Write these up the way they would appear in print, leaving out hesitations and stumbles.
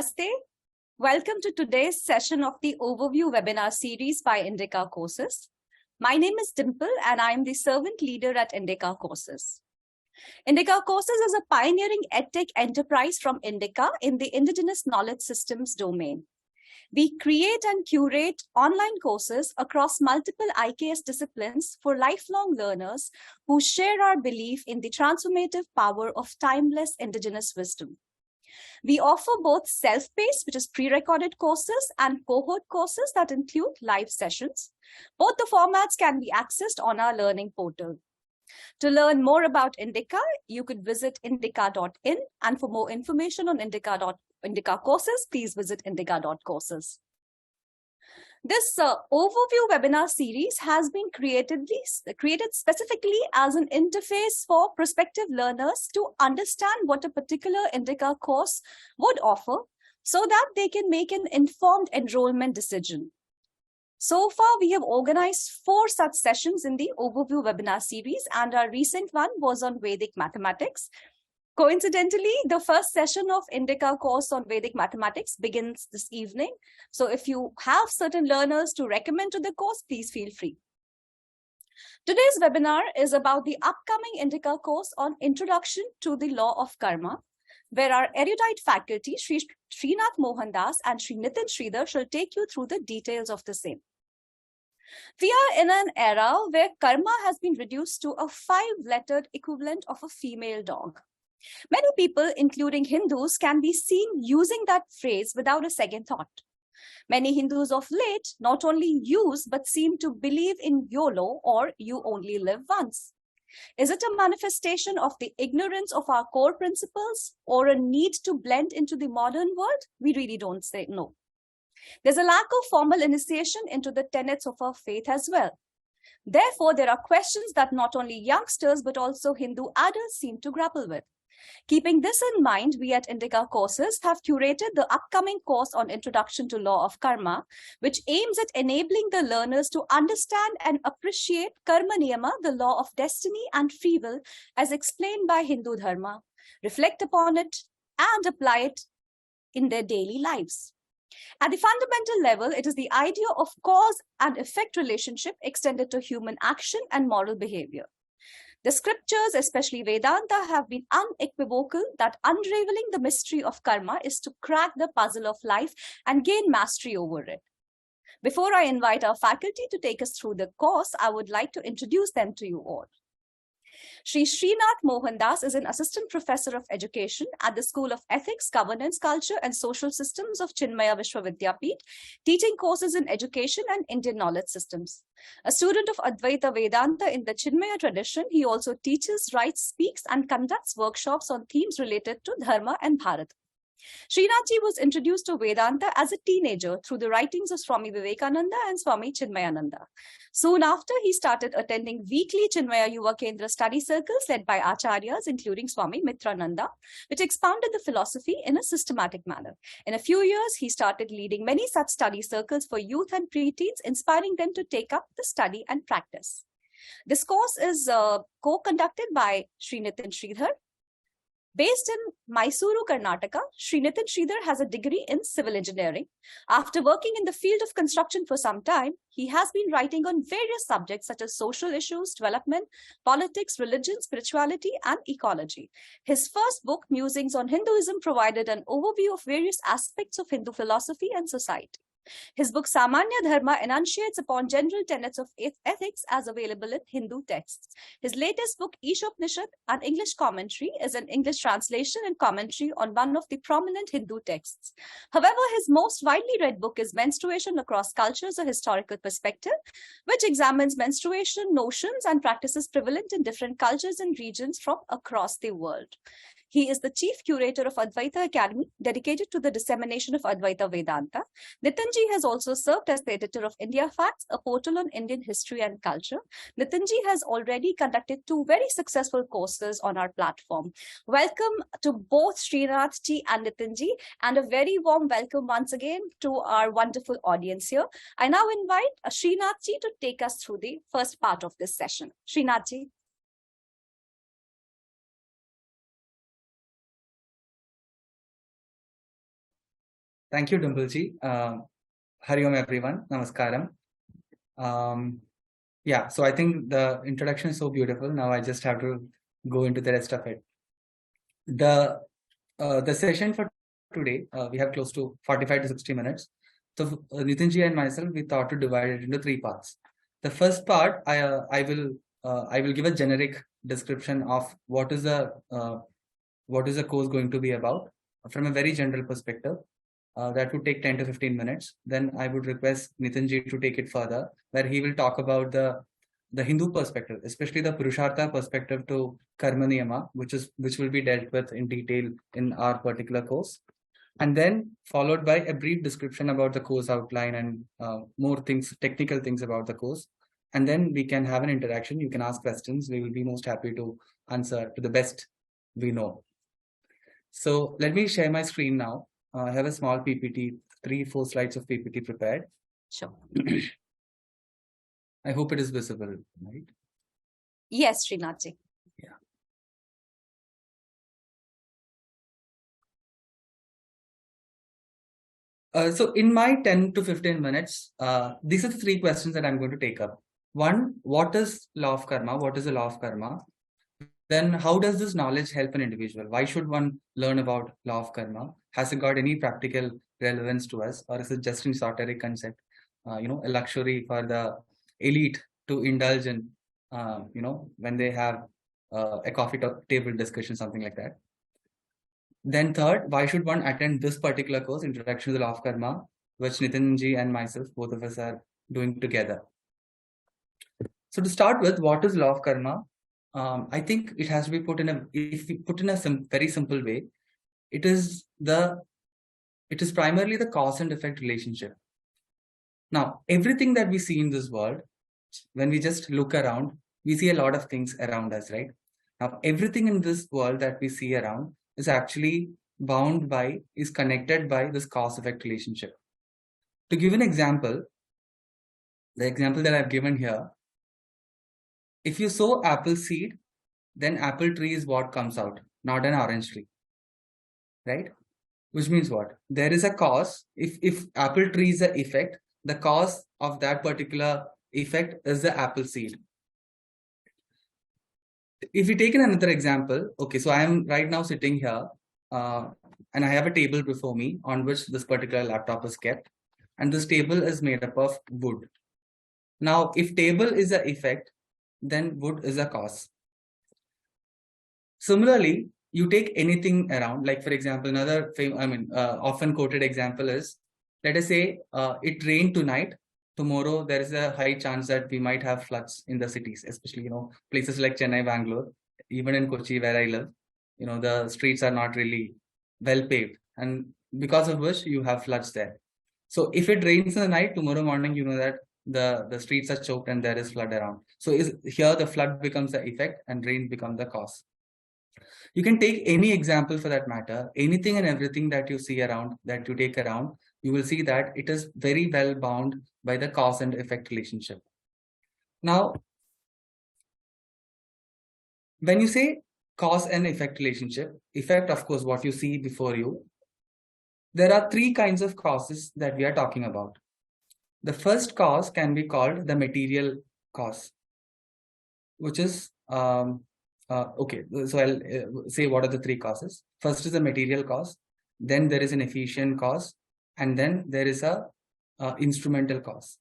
Namaste. Welcome to today's session of the Overview webinar series by INDICA Courses. My name is Dimple and I am the servant leader at INDICA Courses. INDICA Courses is a pioneering edtech enterprise from INDICA in the Indigenous Knowledge Systems domain. We create and curate online courses across multiple IKS disciplines for lifelong learners who share our belief in the transformative power of timeless Indigenous wisdom. We offer both self-paced, which is pre-recorded courses, and cohort courses that include live sessions. Both the formats can be accessed on our learning portal. To learn more about INDICA, you could visit indica.in, and for more information on INDICA courses, please visit indica.courses. This overview webinar series has been created specifically as an interface for prospective learners to understand what a particular INDICA course would offer so that they can make an informed enrollment decision. So far, we have organized 4 such sessions in the overview webinar series, and our recent one was on Vedic mathematics. Coincidentally, the first session of INDICA course on Vedic mathematics begins this evening. So if you have certain learners to recommend to the course, please feel free. Today's webinar is about the upcoming INDICA course on Introduction to the Law of Karma, where our erudite faculty, Sri Srinath Mohandas and Sri Nitin Sridhar, shall take you through the details of the same. We are in an era where karma has been reduced to a 5-lettered equivalent of a female dog. Many people, including Hindus, can be seen using that phrase without a second thought. Many Hindus of late not only use but seem to believe in YOLO, or you only live once. Is it a manifestation of the ignorance of our core principles or a need to blend into the modern world? We really don't say no. There's a lack of formal initiation into the tenets of our faith as well. Therefore, there are questions that not only youngsters but also Hindu adults seem to grapple with. Keeping this in mind, we at INDICA Courses have curated the upcoming course on Introduction to Law of Karma, which aims at enabling the learners to understand and appreciate Karma Niyama, the law of destiny and free will, as explained by Hindu Dharma, reflect upon it, and apply it in their daily lives. At the fundamental level, it is the idea of cause and effect relationship extended to human action and moral behavior. The scriptures, especially Vedanta, have been unequivocal that unraveling the mystery of karma is to crack the puzzle of life and gain mastery over it. Before I invite our faculty to take us through the course, I would like to introduce them to you all. Sri Srinath Mohandas is an assistant professor of education at the School of Ethics, Governance, Culture and Social Systems of Chinmaya Vishwavidyapeeth, teaching courses in education and Indian knowledge systems. A student of Advaita Vedanta in the Chinmaya tradition, he also teaches, writes, speaks and conducts workshops on themes related to Dharma and Bharat. Srinathji was introduced to Vedanta as a teenager through the writings of Swami Vivekananda and Swami Chinmayananda. Soon after, he started attending weekly Chinmaya Yuva Kendra study circles led by acharyas, including Swami Mitrananda, which expounded the philosophy in a systematic manner. In a few years, he started leading many such study circles for youth and preteens, inspiring them to take up the study and practice. This course is co-conducted by Sri Nitin Sridhar. Based in Mysuru, Karnataka, Sri Nitin Sridhar has a degree in civil engineering. After working in the field of construction for some time, he has been writing on various subjects such as social issues, development, politics, religion, spirituality, and ecology. His first book, Musings on Hinduism, provided an overview of various aspects of Hindu philosophy and society. His book Samanya Dharma enunciates upon general tenets of ethics as available in Hindu texts. His latest book, Ishopanishad, an English commentary, is an English translation and commentary on one of the prominent Hindu texts. However, his most widely read book is Menstruation Across Cultures, a Historical Perspective, which examines menstruation, notions, and practices prevalent in different cultures and regions from across the world. He is the chief curator of Advaita Academy, dedicated to the dissemination of Advaita Vedanta. Nitinji has also served as the editor of India Facts, a portal on Indian history and culture. Nitinji has already conducted 2 very successful courses on our platform. Welcome to both Srinathji and Nitinji, and a very warm welcome once again to our wonderful audience here. I now invite Srinathji to take us through the first part of this session. Srinathji. Thank you, Dimpleji. Hari Om, everyone. Namaskaram. Yeah, so I think the introduction is so beautiful. Now I just have to go into the rest of it. The session for today, we have close to 45 to 60 minutes. So Nitinji and myself, we thought to divide it into 3 parts. The first part, I will give a generic description of what is the course going to be about from a very general perspective. That would take 10 to 15 minutes. Then I would request Nitinji to take it further, where he will talk about the Hindu perspective, especially the Purushartha perspective to Karma Niyama, which will be dealt with in detail in our particular course. And then followed by a brief description about the course outline and more things, technical things about the course. And then we can have an interaction. You can ask questions. We will be most happy to answer to the best we know. So let me share my screen now. I have a small PPT, 3-4 slides of PPT prepared. Sure. I hope it is visible, right? Yes, Srinathji. Yeah. So in my 10 to 15 minutes, these are the 3 questions that I'm going to take up. One, what is law of karma? What is the law of karma? Then how does this knowledge help an individual? Why should one learn about law of karma? Has it got any practical relevance to us, or is it just an esoteric concept? A luxury for the elite to indulge in, when they have a coffee table discussion, something like that. Then third, why should one attend this particular course, Introduction to the Law of Karma, which Nitinji and myself, both of us are doing together. So to start with, what is law of karma? I think it has to be put in a very simple way. It is primarily the cause and effect relationship. Now, everything that we see in this world, when we just look around, we see a lot of things around us, right? Now, everything in this world that we see around is actually is connected by this cause effect relationship. To give an example, the example that I've given here, if you sow apple seed, then apple tree is what comes out, not an orange tree, right? Which means what? There is a cause. If apple tree is the effect, the cause of that particular effect is the apple seed. If we take another example, okay, so I am right now sitting here and I have a table before me on which this particular laptop is kept, and this table is made up of wood. Now, if table is the effect, then wood is a cause. Similarly, you take anything around, like for example, another often quoted example is, let us say it rained tonight. Tomorrow, there is a high chance that we might have floods in the cities, especially, places like Chennai, Bangalore, even in Kochi where I live, the streets are not really well paved. And because of which you have floods there. So if it rains in the night, tomorrow morning, you know that the streets are choked and there is flood around. So here the flood becomes the effect and rain becomes the cause. You can take any example for that matter, anything and everything that you see around, that you take around, you will see that it is very well bound by the cause and effect relationship. Now, when you say cause and effect relationship, effect, of course, what you see before you, there are 3 kinds of causes that we are talking about. The first cause can be called the material cause, which is okay, so I'll say what are the 3 causes. First is the material cause, then there is an efficient cause, and then there is a instrumental cause.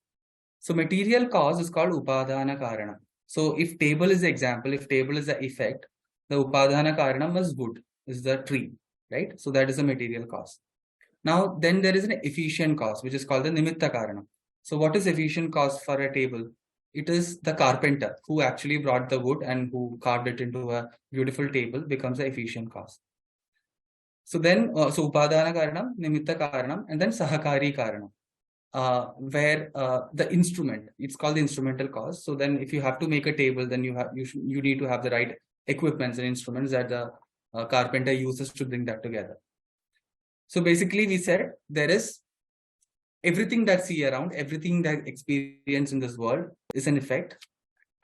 So material cause is called upadana karana. So if table is the example, if table is the effect, the upadana karanam is wood, is the tree, right? So that is a material cause. Now then there is an efficient cause, which is called the nimitta karanam. So what is efficient cause for a table? It is the carpenter who actually brought the wood and who carved it into a beautiful table becomes the efficient cause. So then, upadana karanam, nimitta karanam, and then sahakari karanam, where the instrument, it's called the instrumental cause. So then if you have to make a table, then you need to have the right equipments and instruments that the carpenter uses to bring that together. So basically we said there is everything that see around, everything that experience in this world is an effect.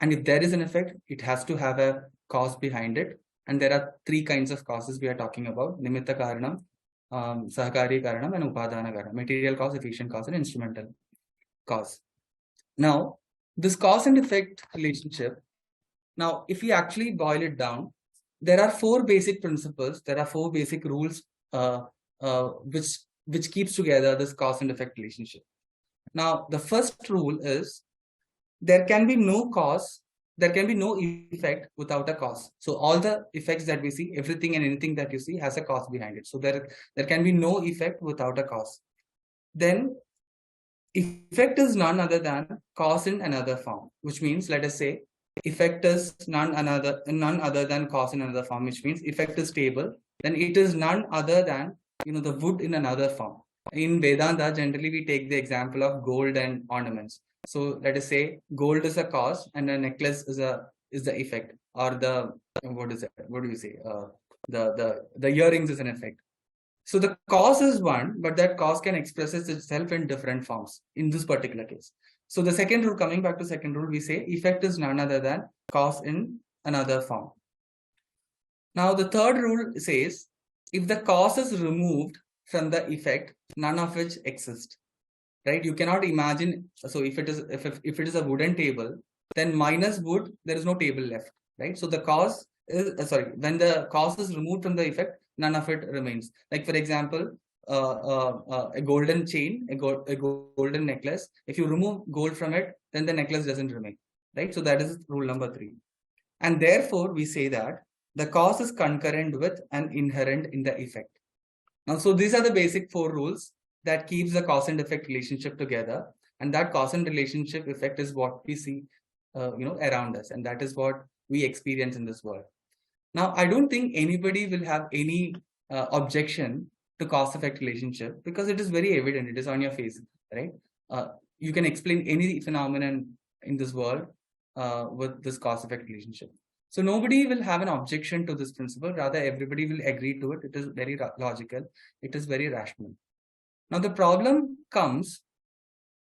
And if there is an effect, it has to have a cause behind it. And there are 3 kinds of causes we are talking about: nimitta karanam, Sahakari Karanam and Upadana Karanam, material cause, efficient cause, and instrumental cause. Now, this cause and effect relationship, now, if we actually boil it down, there are four basic principles, there are four basic rules which keeps together this cause and effect relationship. Now, the first rule is there can be no cause, there can be no effect without a cause. So all the effects that we see, everything and anything that you see has a cause behind it. So there can be no effect without a cause. Then effect is none other than cause in another form, which means, let us say, effect is none other than cause in another form, which means effect is stable. Then it is none other than the wood in another form. In Vedanta, generally we take the example of gold and ornaments. So let us say gold is a cause and a necklace is the effect, or the what is it? What do you say? The earrings is an effect. So the cause is one, but that cause can express itself in different forms in this particular case. So the second rule, coming back to second rule, we say effect is none other than cause in another form. Now the third rule says if the cause is removed from the effect, none of which exist. Right? You cannot imagine. So if it is a wooden table, then minus wood, there is no table left. Right? So the cause is when the cause is removed from the effect, none of it remains. Like for example, a golden chain, a golden necklace. If you remove gold from it, then the necklace doesn't remain. Right? So that is rule number 3. And therefore, we say that the cause is concurrent with and inherent in the effect. Now, so these are the basic 4 rules that keeps the cause and effect relationship together, and that cause and relationship effect is what we see, around us, and that is what we experience in this world. Now, I don't think anybody will have any objection to cause-effect relationship because it is very evident. It is on your face, right? You can explain any phenomenon in this world with this cause-effect relationship. So nobody will have an objection to this principle. Rather, everybody will agree to it. It is very logical. It is very rational. Now, the problem comes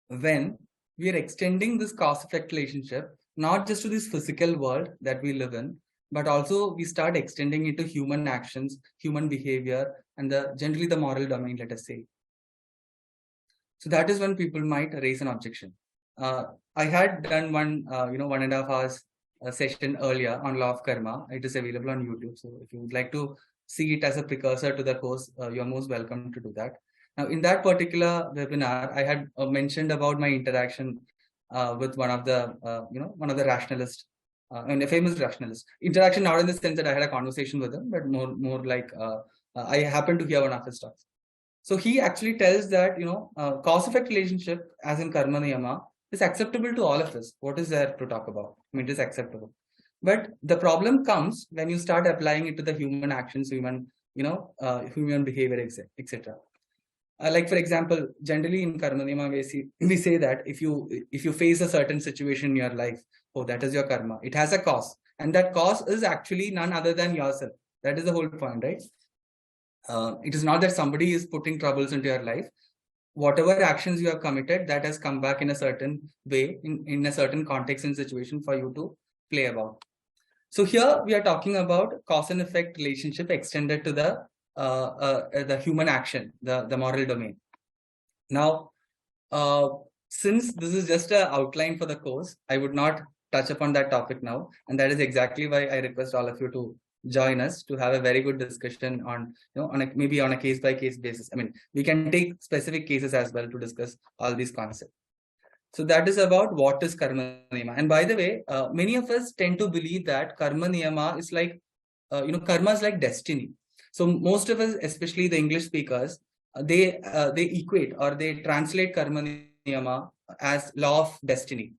when we are extending this cause-effect relationship not just to this physical world that we live in, but also we start extending it to human actions, human behavior, and generally the moral domain, let us say. So that is when people might raise an objection. I had done one, 1.5 hours session earlier on law of karma. It is available on YouTube. So if you would like to see it as a precursor to the course, you're most welcome to do that. Now, in that particular webinar, I had mentioned about my interaction with one of the rationalists, and a famous rationalist. Interaction not in the sense that I had a conversation with him, but more like I happened to hear one of his talks. So he actually tells that cause-effect relationship, as in karma niyama, is acceptable to all of us. What is there to talk about? I mean, it is acceptable. But the problem comes when you start applying it to the human actions, human behavior, etc. Like for example, generally in karma niyama, we say that if you face a certain situation in your life, oh, that is your karma. It has a cause, and that cause is actually none other than yourself. That is the whole point, right? It is not that somebody is putting troubles into your life. Whatever actions you have committed, that has come back in a certain way, in a certain context and situation for you to play about. So here we are talking about cause and effect relationship extended to the human action, the moral domain. Now, since this is just an outline for the course, I would not touch upon that topic now, and that is exactly why I request all of you to join us to have a very good discussion on, maybe on a case-by-case basis. I mean, we can take specific cases as well to discuss all these concepts. So that is about what is karma niyama. And by the way, many of us tend to believe that karma niyama is like, karma is like destiny. So most of us, especially the English speakers, they equate or they translate karma niyama as law of destiny.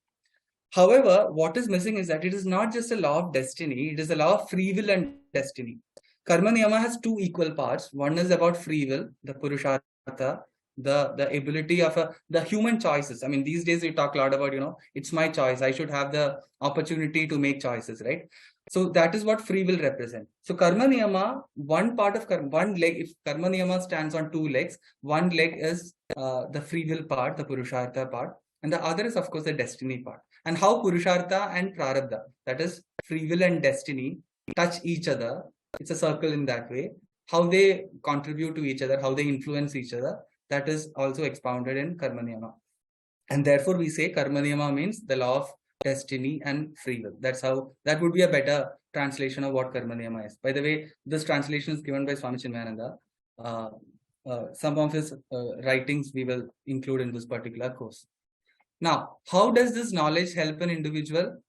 However, what is missing is that it is not just a law of destiny, it is a law of free will and destiny. Karma niyama has 2 equal parts. One is about free will, the purushartha, the ability of the human choices. I mean, these days we talk a lot about, it's my choice. I should have the opportunity to make choices, right? So that is what free will represents. So karma niyama, one part of one leg, if karma niyama stands on 2 legs, one leg is the free will part, the purushartha part, and the other is of course the destiny part. And how purushartha and prarabdha, that is free will and destiny, touch each other. It's a circle in that way. how they contribute to each other, how they influence each other, that is also expounded in Karma Niyama. And therefore we say Karma Niyama means the law of destiny and free will. That's how, that would be a better translation of what Karma Niyama is. By the way, this translation is given by Swami Chinmayananda. Some of his writings we will include in this particular course. Now, how does this knowledge help an individual?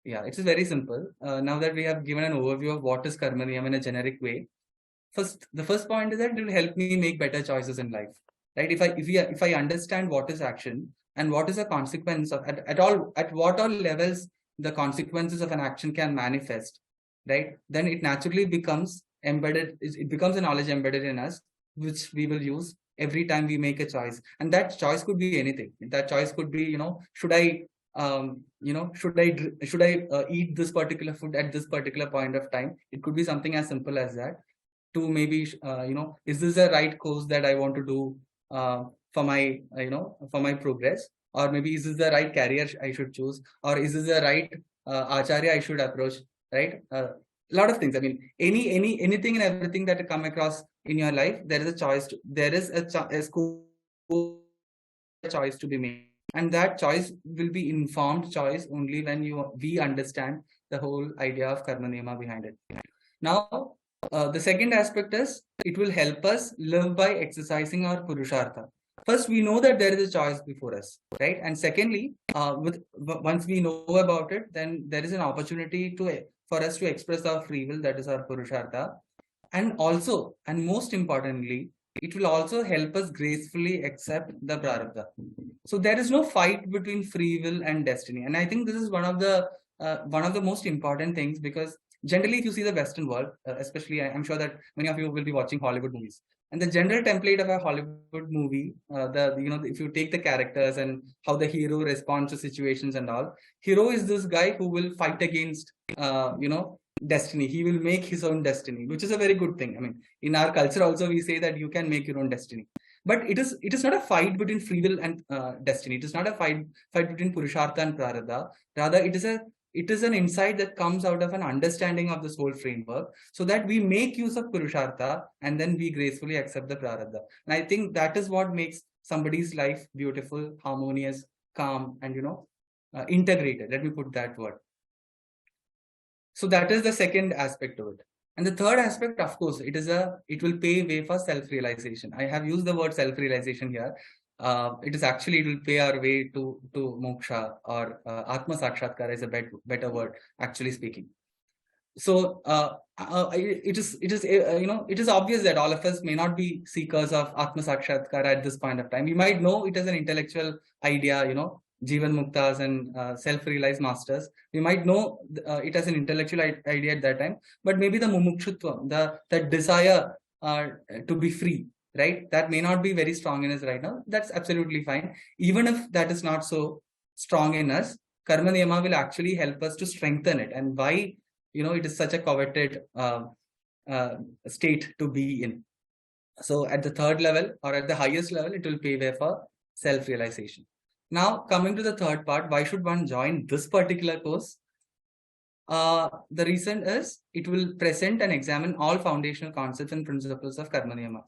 Yeah, it's very simple. Now that we have given an overview of what is Karma Niyama in a generic way, the first point is that it will help me make better choices in life, right? If I understand what is action and what is the consequence of at what all levels the consequences of an action can manifest, right? Then it naturally becomes embedded. It becomes a knowledge embedded in us, which we will use every time we make a choice. And that choice could be anything. That choice could be, should I eat this particular food at this particular point of time? It could be something as simple as that. To maybe is this the right course that I want to do for my for my progress, or maybe is this the right career I should choose, or is this the right acharya I should approach, right? A lot of things. I mean, anything and everything that you come across in your life, there is a choice. There is a choice to be made, and that choice will be informed choice only when we understand the whole idea of Karma Niyama behind it. Now, the second aspect is it will help us live by exercising our Purushartha. First, we know that there is a choice before us, right? And secondly, once we know about it, then there is an opportunity for us to express our free will, that is our Purushartha. And also, and most importantly, it will also help us gracefully accept the Prarabdha. So there is no fight between free will and destiny. And I think this is one of the most important things, because generally, if you see the Western world, especially, I'm sure that many of you will be watching Hollywood movies. And the general template of a Hollywood movie, if you take the characters and how the hero responds to situations and all, hero is this guy who will fight against, destiny. He will make his own destiny, which is a very good thing. I mean, in our culture also, we say that you can make your own destiny. But it is not a fight between free will and destiny. It is not a fight between Purushartha and Prarabdha. Rather, it is an insight that comes out of an understanding of this whole framework, so that we make use of Purushartha and then we gracefully accept the Prarabdha. And I think that is what makes somebody's life beautiful, harmonious, calm, and integrated. Let me put that word. So that is the second aspect of it. And the third aspect, of course, it will pave way for self-realization. I have used the word self-realization here. It will pay our way to moksha, or Atma Sakshatkara is a better word, actually speaking. So it is obvious that all of us may not be seekers of Atma Sakshatkara at this point of time. We might know it as an intellectual idea, Jivan Muktas and self-realized masters. We might know it as an intellectual idea at that time, but maybe the mumukshutva, the desire to be free, right? That may not be very strong in us right now. That's absolutely fine. Even if that is not so strong in us, Karma Niyama will actually help us to strengthen it. And why, it is such a coveted state to be in. So at the third level, or at the highest level, it will pay way for self-realization. Now, coming to the third part, why should one join this particular course? The reason is it will present and examine all foundational concepts and principles of Karma Niyama,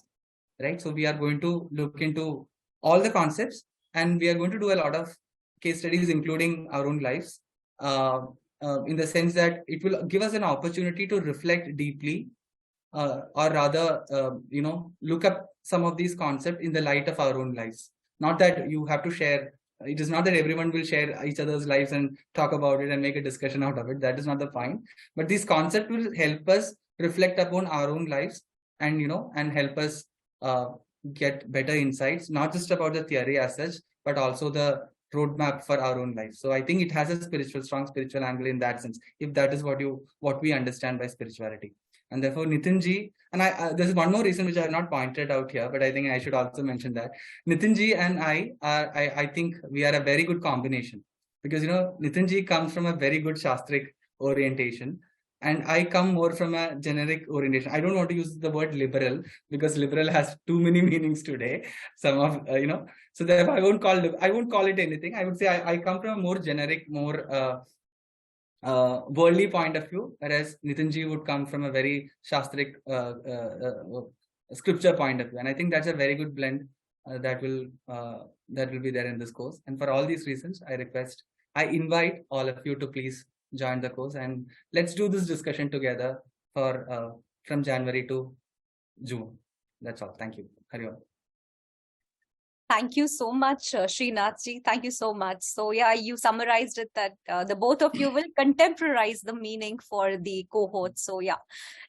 right? So we are going to look into all the concepts, and we are going to do a lot of case studies, including our own lives, in the sense that it will give us an opportunity to reflect deeply, or rather, look up some of these concepts in the light of our own lives. Not that you have to share. It is not that everyone will share each other's lives and talk about it and make a discussion out of it. That is not the point. But these concepts will help us reflect upon our own lives, and and help us get better insights, not just about the theory as such, but also the roadmap for our own life. So I think it has a strong spiritual angle in that sense, if that is what we understand by spirituality. And therefore, Nitinji, and there's one more reason which I have not pointed out here, but I think I should also mention that Nitinji and I think we are a very good combination, because Nitinji comes from a very good Shastric orientation, and I come more from a generic orientation. I don't want to use the word liberal, because liberal has too many meanings today. Some of so therefore I won't call it anything. I would say I come from a more generic, more worldly point of view, whereas Nitinji would come from a very shastric scripture point of view. And I think that's a very good blend that will be there in this course. And for all these reasons, I invite all of you to please join the course, and let's do this discussion together for from January to June. That's all. Thank you. Hari Om. Thank you so much, Srinathji. Thank you so much. So yeah, you summarized it that the both of you will contemporize the meaning for the cohort. So yeah,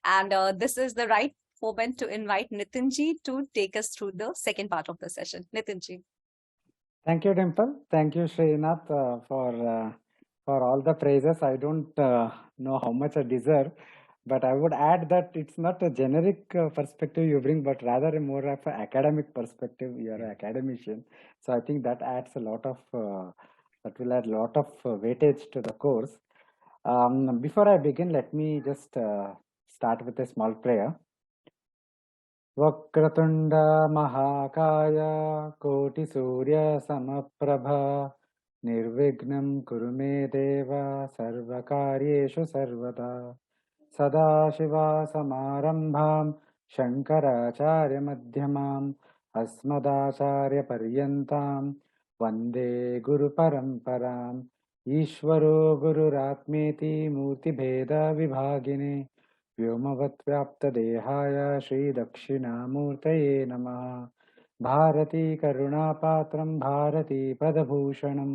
and this is the right moment to invite Nitinji to take us through the second part of the session. Nitinji. Thank you, Dimple. Thank you, Srinath, for all the praises. I don't know how much I deserve, but I would add that it's not a generic perspective you bring, but rather a more of an academic perspective. You're an academician, so I think that adds a lot of that will add a lot of weightage to the course. Before I begin, let me just start with a small prayer. वक्रतुण्ड महाकाय कोटिसूर्य समप्रभा निर्विघ्नं कुरु मे देव सर्वकार्येषु सर्वदा सदाशिवसमारम्भां शङ्कराचार्यमध्यमाम् अस्मदाचार्यपर्यन्तां वन्दे गुरुपरम्पराम् ईश्वरो गुरुरात्मेति मूर्तिभेदविभागिने व्योमवद्व्याप्तदेहाय श्रीदक्षिणामूर्तये नमः भारती करुणापात्रं भारती पदभूषणं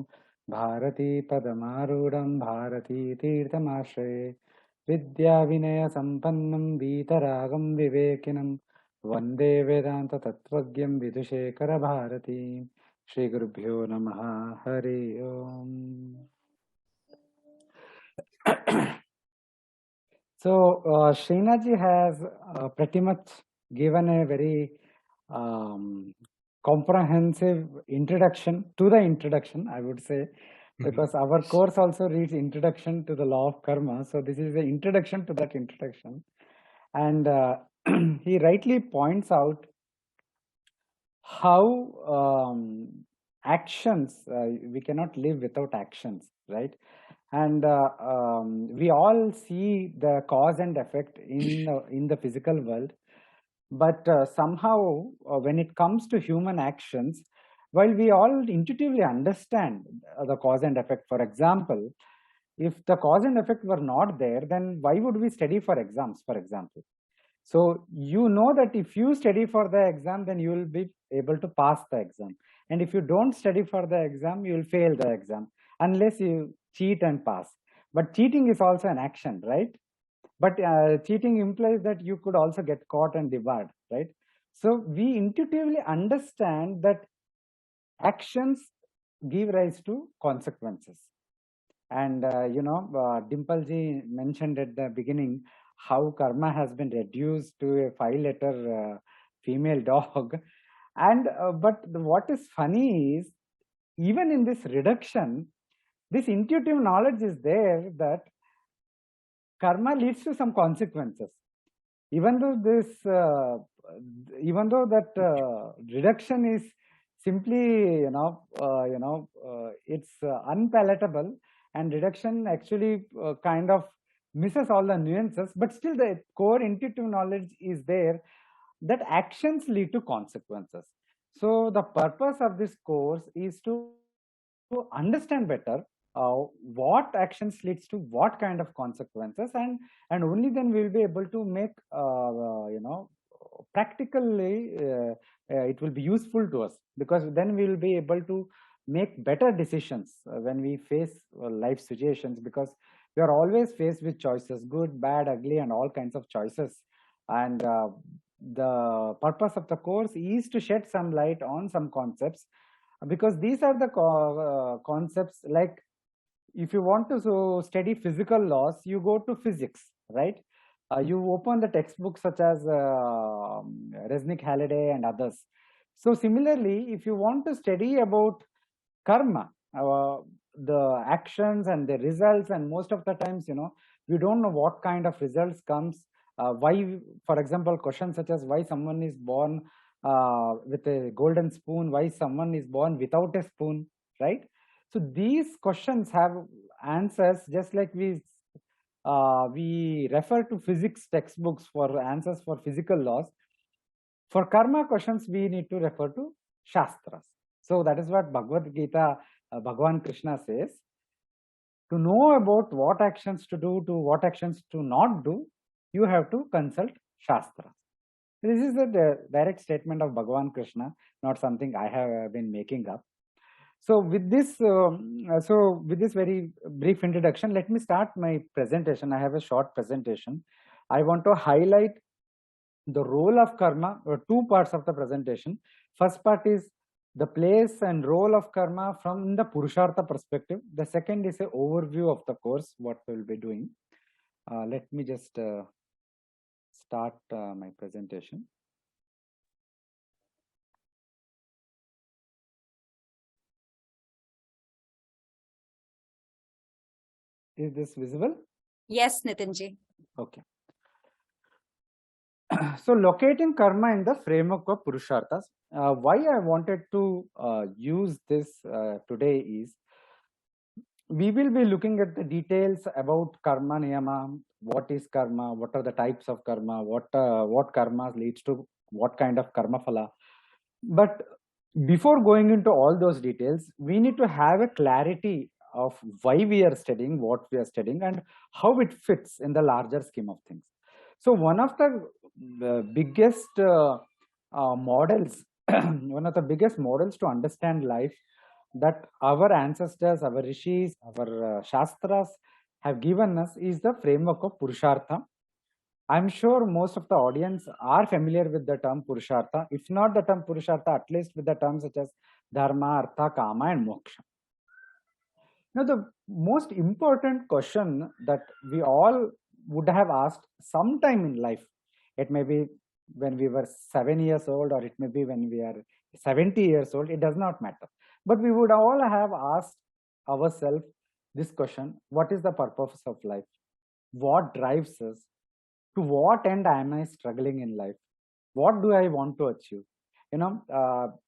भारती पदमारूढं भारती तीर्थमाश्रये विद्याविनयसम्पन्नं वीतरागं विवेकिनं वन्दे वेदान्ततत्त्वज्ञं विधुशेखरभारतीं श्रीगुरुभ्यो नमः हरि ओम्. So Srinathji has pretty much given a very comprehensive introduction to the introduction, I would say, because our course also reads introduction to the law of karma. So this is the introduction to that introduction. And he rightly points out how actions, we cannot live without actions, right? And we all see the cause and effect in the physical world, but somehow when it comes to human actions, while we all intuitively understand the cause and effect, for example, if the cause and effect were not there, then why would we study for exams, for example? So you know that if you study for the exam, then you will be able to pass the exam. And if you don't study for the exam, you will fail the exam, unless you cheat and pass. But cheating is also an action, right? But cheating implies that you could also get caught and debarred, right? So we intuitively understand that actions give rise to consequences. And Dimpleji mentioned at the beginning how karma has been reduced to a 5-letter female dog. And but what is funny is, even in this reduction, this intuitive knowledge is there that karma leads to some consequences. Even though that reduction is simply, it's unpalatable, and reduction actually kind of misses all the nuances, but still the core intuitive knowledge is there that actions lead to consequences. So the purpose of this course is to understand better what actions leads to what kind of consequences, and only then we will be able to make practically it will be useful to us, because then we will be able to make better decisions when we face life situations, because we are always faced with choices, good, bad, ugly, and all kinds of choices. And the purpose of the course is to shed some light on some concepts, because these are the concepts, like if you want to study physical laws, you go to physics, right? You open the textbooks such as Resnick Halliday and others. So similarly, if you want to study about karma, the actions and the results, and most of the times, we don't know what kind of results comes. Why, for example, questions such as why someone is born with a golden spoon, why someone is born without a spoon, right? So these questions have answers, just like we refer to physics textbooks for answers for physical laws. For karma questions, we need to refer to Shastras. So that is what Bhagavad Gita, Bhagavan Krishna says. To know about what actions to do, to what actions to not do, you have to consult Shastras. This is a direct statement of Bhagavan Krishna, not something I have been making up. So with this, very brief introduction, let me start my presentation. I have a short presentation. I want to highlight the role of karma, or two parts of the presentation. First part is the place and role of karma from the Purushartha perspective. The second is an overview of the course, what we will be doing. Let me just start my presentation. Is this visible? Yes, Nitinji. Okay. So locating karma in the framework of Purusharthas. Why I wanted to use this today is, we will be looking at the details about karma niyama, what is karma, what are the types of karma, what karma leads to what kind of karma phala. But before going into all those details, we need to have a clarity of why we are studying, what we are studying, and how it fits in the larger scheme of things. So one of the biggest models, one of the biggest models to understand life that our ancestors, our rishis, our shastras have given us is the framework of Purushartha. I'm sure most of the audience are familiar with the term Purushartha. If not the term Purushartha, at least with the terms such as Dharma, Artha, Kama, and Moksha. Now, the most important question that we all would have asked sometime in life, it may be when we were 7 years old, or it may be when we are 70 years old, it does not matter. But we would all have asked ourselves this question: what is the purpose of life? What drives us? To what end am I struggling in life? What do I want to achieve? You know,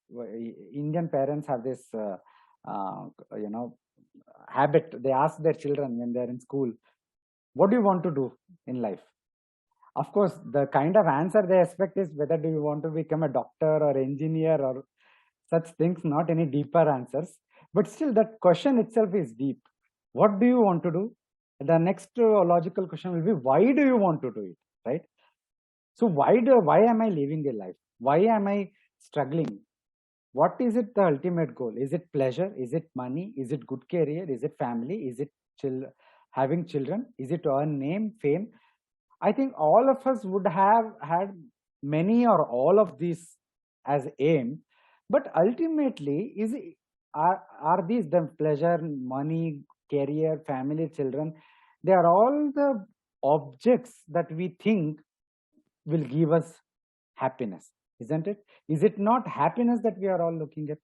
Indian parents have this, habit. They ask their children when they're in school, what do you want to do in life? Of course, the kind of answer they expect is whether do you want to become a doctor or engineer or such things, not any deeper answers. But still, that question itself is deep. What do you want to do? The next logical question will be, why do you want to do it, right? So why am I living a life? Why am I struggling? What is it the ultimate goal? Is it pleasure? Is it money? Is it good career? Is it family? Is it having children? Is it to earn name, fame? I think all of us would have had many or all of these as aim, but ultimately are these the pleasure, money, career, family, children? They are all the objects that we think will give us happiness, isn't it? Is it not happiness that we are all looking at?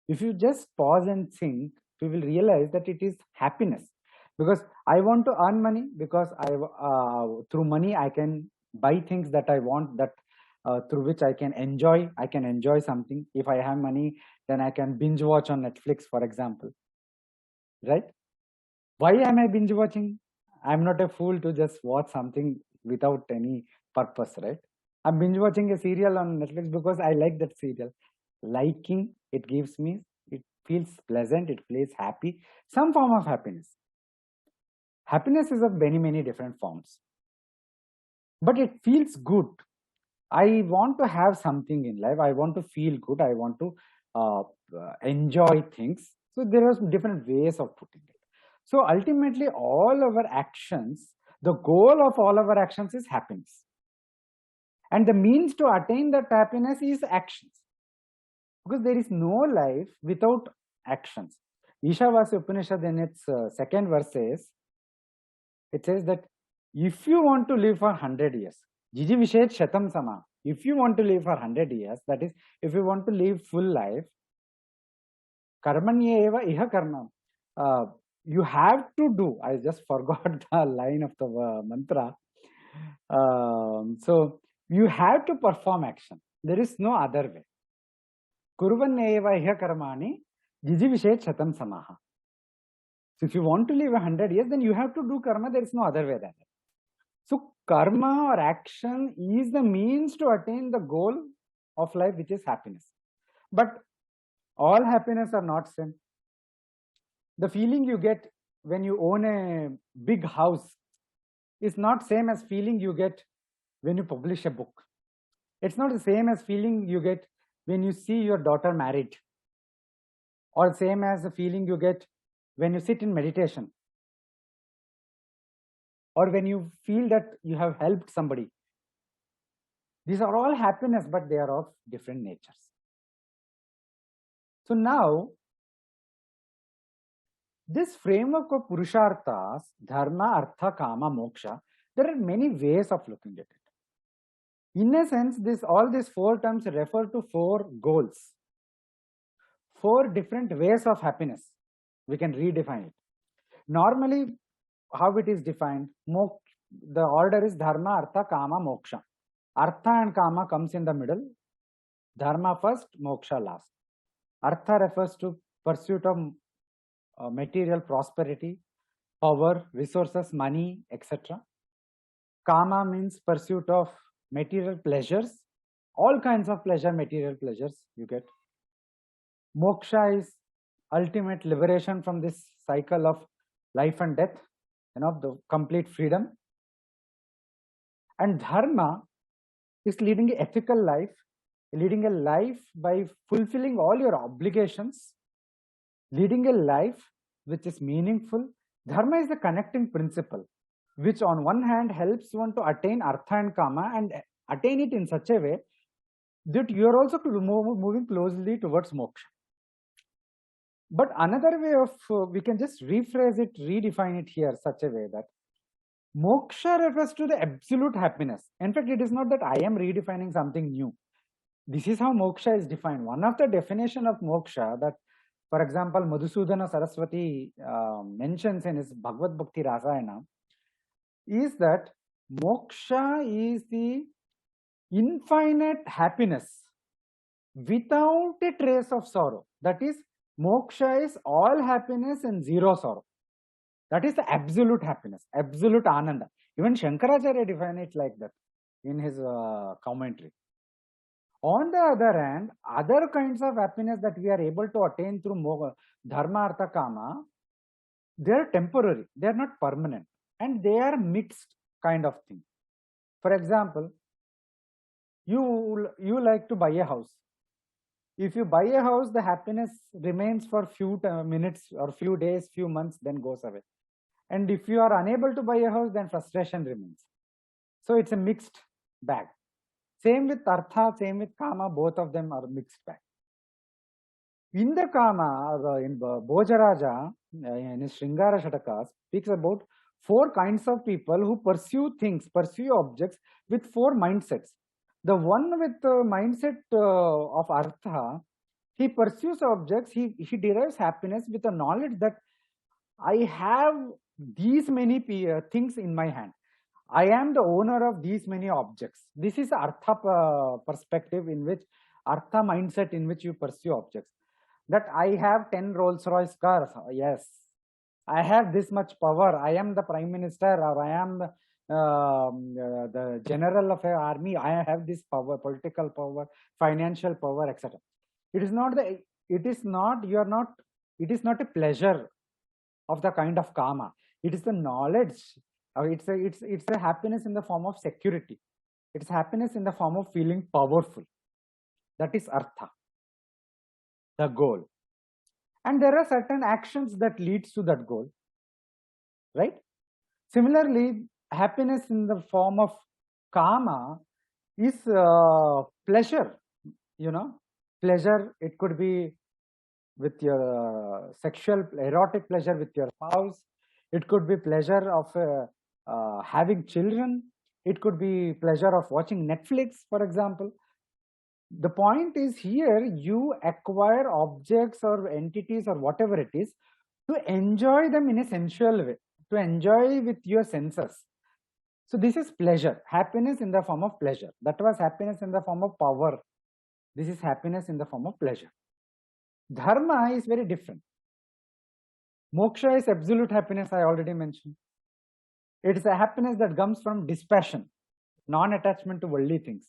If you just pause and think, we will realize that it is happiness. Because I want to earn money, because through money I can buy things that I want, that through which I can enjoy something. If I have money, then I can binge watch on Netflix, for example, right? Why am I binge watching? I'm not a fool to just watch something without any purpose, right? I'm binge watching a serial on Netflix because I like that serial. Liking, it gives me, it feels pleasant, it feels happy, some form of happiness. Happiness is of many, many different forms, but it feels good. I want to have something in life. I want to feel good. I want to enjoy things. So there are different ways of putting it. So ultimately, all our actions, the goal of all our actions is happiness. And the means to attain that happiness is actions. Because there is no life without actions. Ishavasya Upanishad in its second verse says, it says that if you want to live for 100 years, Jiji Vishet Shatam Sama, if you want to live for 100 years, that is, if you want to live full life, Karmanya eva iha karma. You have to do, I just forgot the line of the mantra. So you have to perform action. There is no other way. Kurvan eva iha karmani, Jiji Vishet Shatam Samaha. So if you want to live 100 years, then you have to do karma. There is no other way than that. So karma or action is the means to attain the goal of life, which is happiness. But all happiness are not same. The feeling you get when you own a big house is not same as feeling you get when you publish a book. It's not the same as feeling you get when you see your daughter married, or same as the feeling you get when you sit in meditation, or when you feel that you have helped somebody. These are all happiness, but they are of different natures. So now, this framework of Purusharthas, Dharma, Artha, Kama, Moksha, there are many ways of looking at it. In a sense, all these four terms refer to four goals, four different ways of happiness. We can redefine it. Normally, how it is defined, the order is Dharma, Artha, Kama, Moksha. Artha and Kama comes in the middle, Dharma first, Moksha last. Artha refers to pursuit of material prosperity, power, resources, money, etc. Kama means pursuit of material pleasures, all kinds of pleasure, material pleasures you get. Moksha is ultimate liberation from this cycle of life and death, the complete freedom. And Dharma is leading an ethical life, leading a life by fulfilling all your obligations, leading a life which is meaningful. Dharma is the connecting principle, which on one hand helps one to attain Artha and Kama, and attain it in such a way that you are also moving closely towards moksha. But another way of, we can just rephrase it, redefine it here such a way that moksha refers to the absolute happiness. In fact, it is not that I am redefining something new. This is how moksha is defined. One of the definition of moksha that, for example, Madhusudana Saraswati mentions in his Bhagavad Bhakti Rasayana is that moksha is the infinite happiness without a trace of sorrow. That is, moksha is all happiness and zero sorrow. That is the absolute happiness, absolute ananda. Even Shankaracharya defined it like that in his commentary. On the other hand, other kinds of happiness that we are able to attain through Dharma, Artha, Kama, they are temporary, they are not permanent, and they are mixed kind of thing. For example, you like to buy a house. If you buy a house, the happiness remains for few minutes or few days, few months, then goes away. And if you are unable to buy a house, then frustration remains. So it's a mixed bag. Same with Artha, same with Kama, both of them are mixed bag. In the Kama, in Bhojaraja, in his Sringara Shataka, speaks about four kinds of people who pursue things, pursue objects with four mindsets. The one with the mindset of Artha, he pursues objects, he derives happiness with the knowledge that I have these many things in my hand. I am the owner of these many objects. This is Artha perspective in which, Artha mindset in which you pursue objects. That I have 10 Rolls-Royce cars. Yes. I have this much power. I am the Prime Minister, or I am the General of an army. I have this power, political power, financial power, etc. It is not a pleasure of the kind of Kama. It is the knowledge. It's a happiness in the form of security. It's happiness in the form of feeling powerful. That is Artha, the goal. And there are certain actions that leads to that goal, right? Similarly, happiness in the form of Kama is pleasure. Pleasure, it could be with your sexual, erotic pleasure with your spouse. It could be pleasure of having children. It could be pleasure of watching Netflix, for example. The point is here, you acquire objects or entities or whatever it is to enjoy them in a sensual way, to enjoy with your senses. So this is pleasure, happiness in the form of pleasure. That was happiness in the form of power. This is happiness in the form of pleasure. Dharma is very different. Moksha is absolute happiness, I already mentioned. It is a happiness that comes from dispassion, non-attachment to worldly things.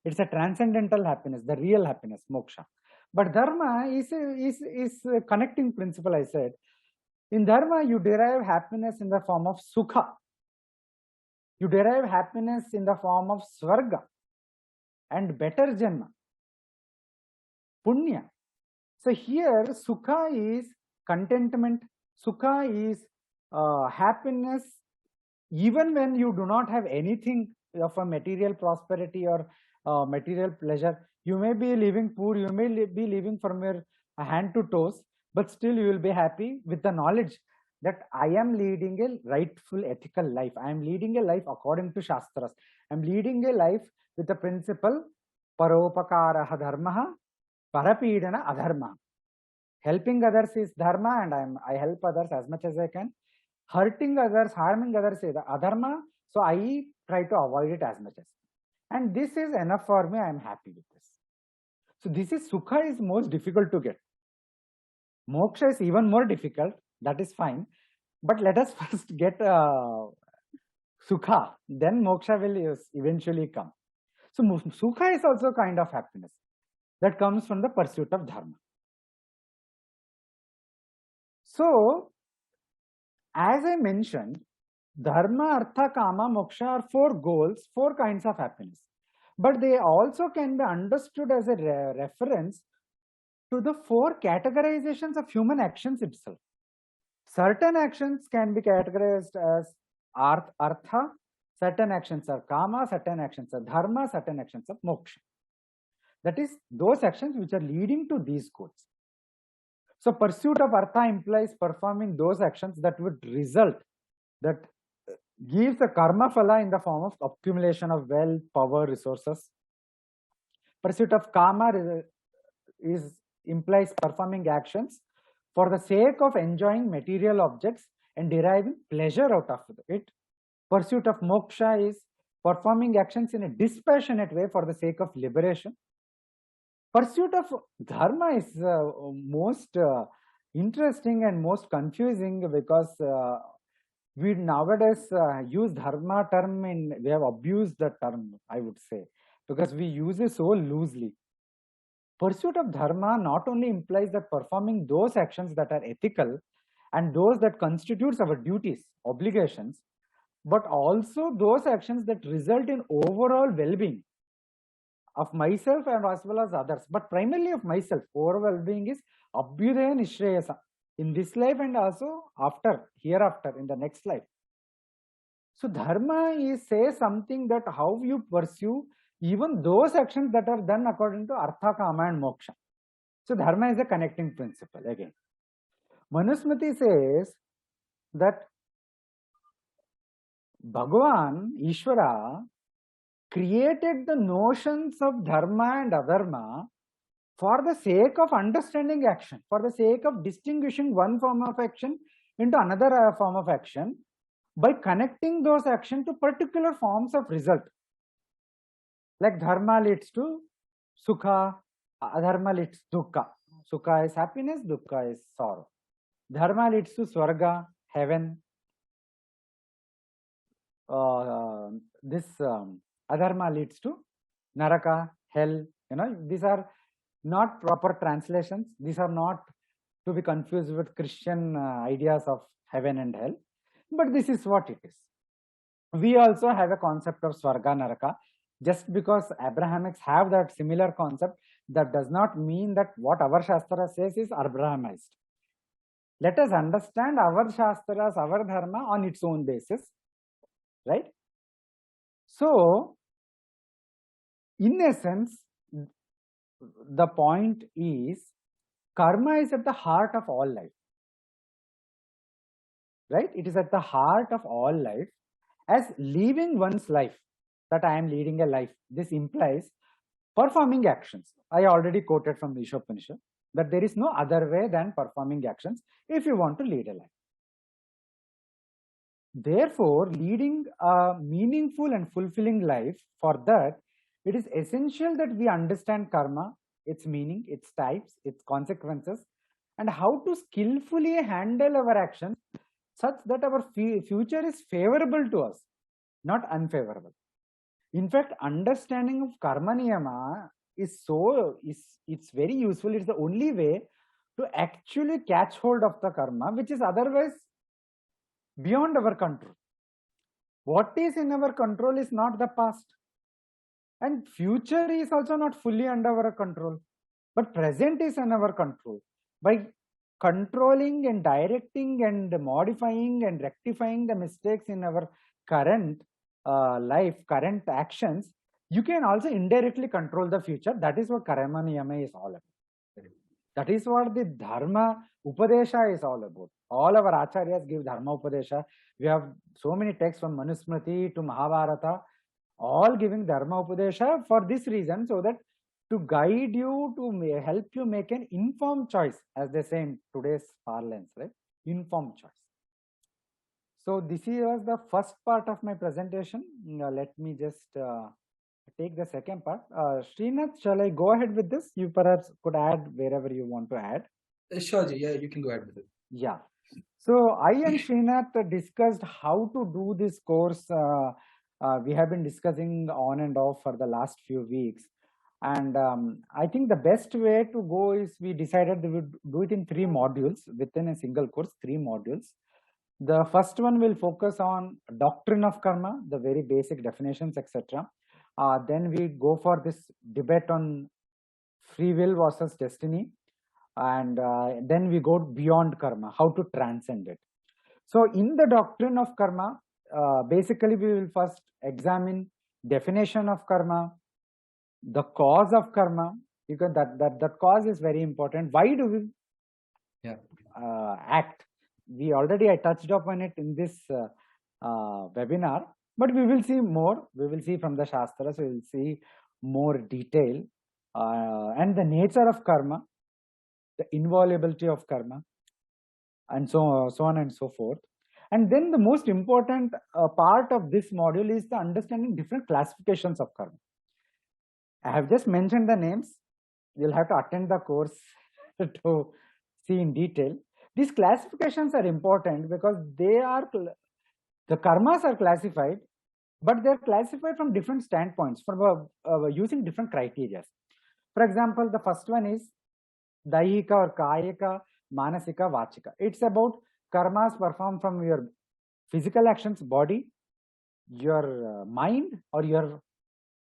It's a transcendental happiness, the real happiness, moksha. But dharma is a connecting principle, I said. In dharma, you derive happiness in the form of sukha. You derive happiness in the form of swarga and better janma, punya. So here, sukha is contentment, sukha is happiness, even when you do not have anything of a material prosperity or material pleasure. You may be living poor, you may be living from your hand to toes, but still you will be happy with the knowledge that I am leading a rightful ethical life. I am leading a life according to Shastras. I am leading a life with the principle paropakaraha dharmaha, parapidana adharma. Helping others is dharma, and I help others as much as I can. Hurting others, harming others is adharma, so I try to avoid it as much as. And this is enough for me, I am happy with this. So this is sukha is most difficult to get. Moksha is even more difficult, that is fine. But let us first get sukha, then moksha will eventually come. So sukha is also a kind of happiness that comes from the pursuit of dharma. So, as I mentioned, dharma, artha, kama, moksha are 4 goals, 4 kinds of happiness. But they also can be understood as a reference to the 4 categorizations of human actions itself. Certain actions can be categorized as artha, certain actions are kama, certain actions are dharma, certain actions are moksha. That is, those actions which are leading to these goals. So pursuit of artha implies performing those actions that would result, that gives a karma phala in the form of accumulation of wealth, power, resources. Pursuit of kama implies performing actions for the sake of enjoying material objects and deriving pleasure out of it. Pursuit of moksha is performing actions in a dispassionate way for the sake of liberation. Pursuit of dharma is most interesting and most confusing, because we nowadays use dharma term we have abused the term, I would say, because we use it so loosely. Pursuit of dharma not only implies that performing those actions that are ethical and those that constitutes our duties, obligations, but also those actions that result in overall well-being of myself and as well as others, but primarily of myself. Overall well-being is abhyudaya nishreyasa in this life and also hereafter in the next life. So dharma says something that how you pursue even those actions that are done according to artha, kama and moksha. So dharma is a connecting principle again. Manusmriti says that Bhagavan, Ishvara, created the notions of dharma and adharma for the sake of understanding action, for the sake of distinguishing one form of action into another form of action, by connecting those actions to particular forms of result. Like dharma leads to sukha, adharma leads to dukkha. Sukha is happiness, dukkha is sorrow. Dharma leads to swarga, heaven. Adharma leads to naraka, hell. These are not proper translations. These are not to be confused with Christian ideas of heaven and hell. But this is what it is. We also have a concept of swarga, naraka. Just because Abrahamics have that similar concept, that does not mean that what our Shastra says is Abrahamized. Let us understand our Shastras, our Dharma on its own basis. Right? So, in essence, the point is, karma is at the heart of all life. Right? It is at the heart of all life. As living one's life, that I am leading a life, this implies performing actions. I already quoted from the Ishopanishad that there is no other way than performing actions if you want to lead a life. Therefore, leading a meaningful and fulfilling life, for that, it is essential that we understand karma, its meaning, its types, its consequences, and how to skillfully handle our actions such that our future is favorable to us, not unfavorable. In fact, understanding of karma niyama is it's very useful. It's the only way to actually catch hold of the karma, which is otherwise beyond our control. What is in our control is not the past, and future is also not fully under our control, but present is in our control. By controlling and directing and modifying and rectifying the mistakes in our current life, current actions, you can also indirectly control the future. That is what karma niyama is all about. That is what the dharma upadesha is all about. All our acharyas give dharma upadesha. We have so many texts from Manusmriti to Mahabharata, all giving dharma upadesha for this reason, so that to guide you, to help you make an informed choice, as they say in today's parlance, right? Informed choice. So this was the first part of my presentation. Let me just take the second part. Srinath, shall I go ahead with this? You perhaps could add wherever you want to add. Sure, yeah, you can go ahead with it. Yeah. So I and Srinath discussed how to do this course. We have been discussing on and off for the last few weeks. And I think the best way to go is we decided we would do it in 3 modules within a single course, 3 modules. The first one will focus on doctrine of karma, the very basic definitions, etc. Then we go for this debate on free will versus destiny. And then we go beyond karma, how to transcend it. So in the doctrine of karma, basically we will first examine definition of karma, the cause of karma, because that cause is very important. Why do we act? I touched upon it in this webinar, but we will see more. We will see from the Shastras, we will see more detail and the nature of karma, the inviolability of karma, and so on and so forth. And then the most important part of this module is the understanding different classifications of karma. I have just mentioned the names. You'll have to attend the course to see in detail. These classifications are important because the karmas are classified, but they're classified from different standpoints, from using different criteria. For example, the first one is daihika or kayika, manasika, vachika. It's about karmas performed from your physical actions, body, your mind, or your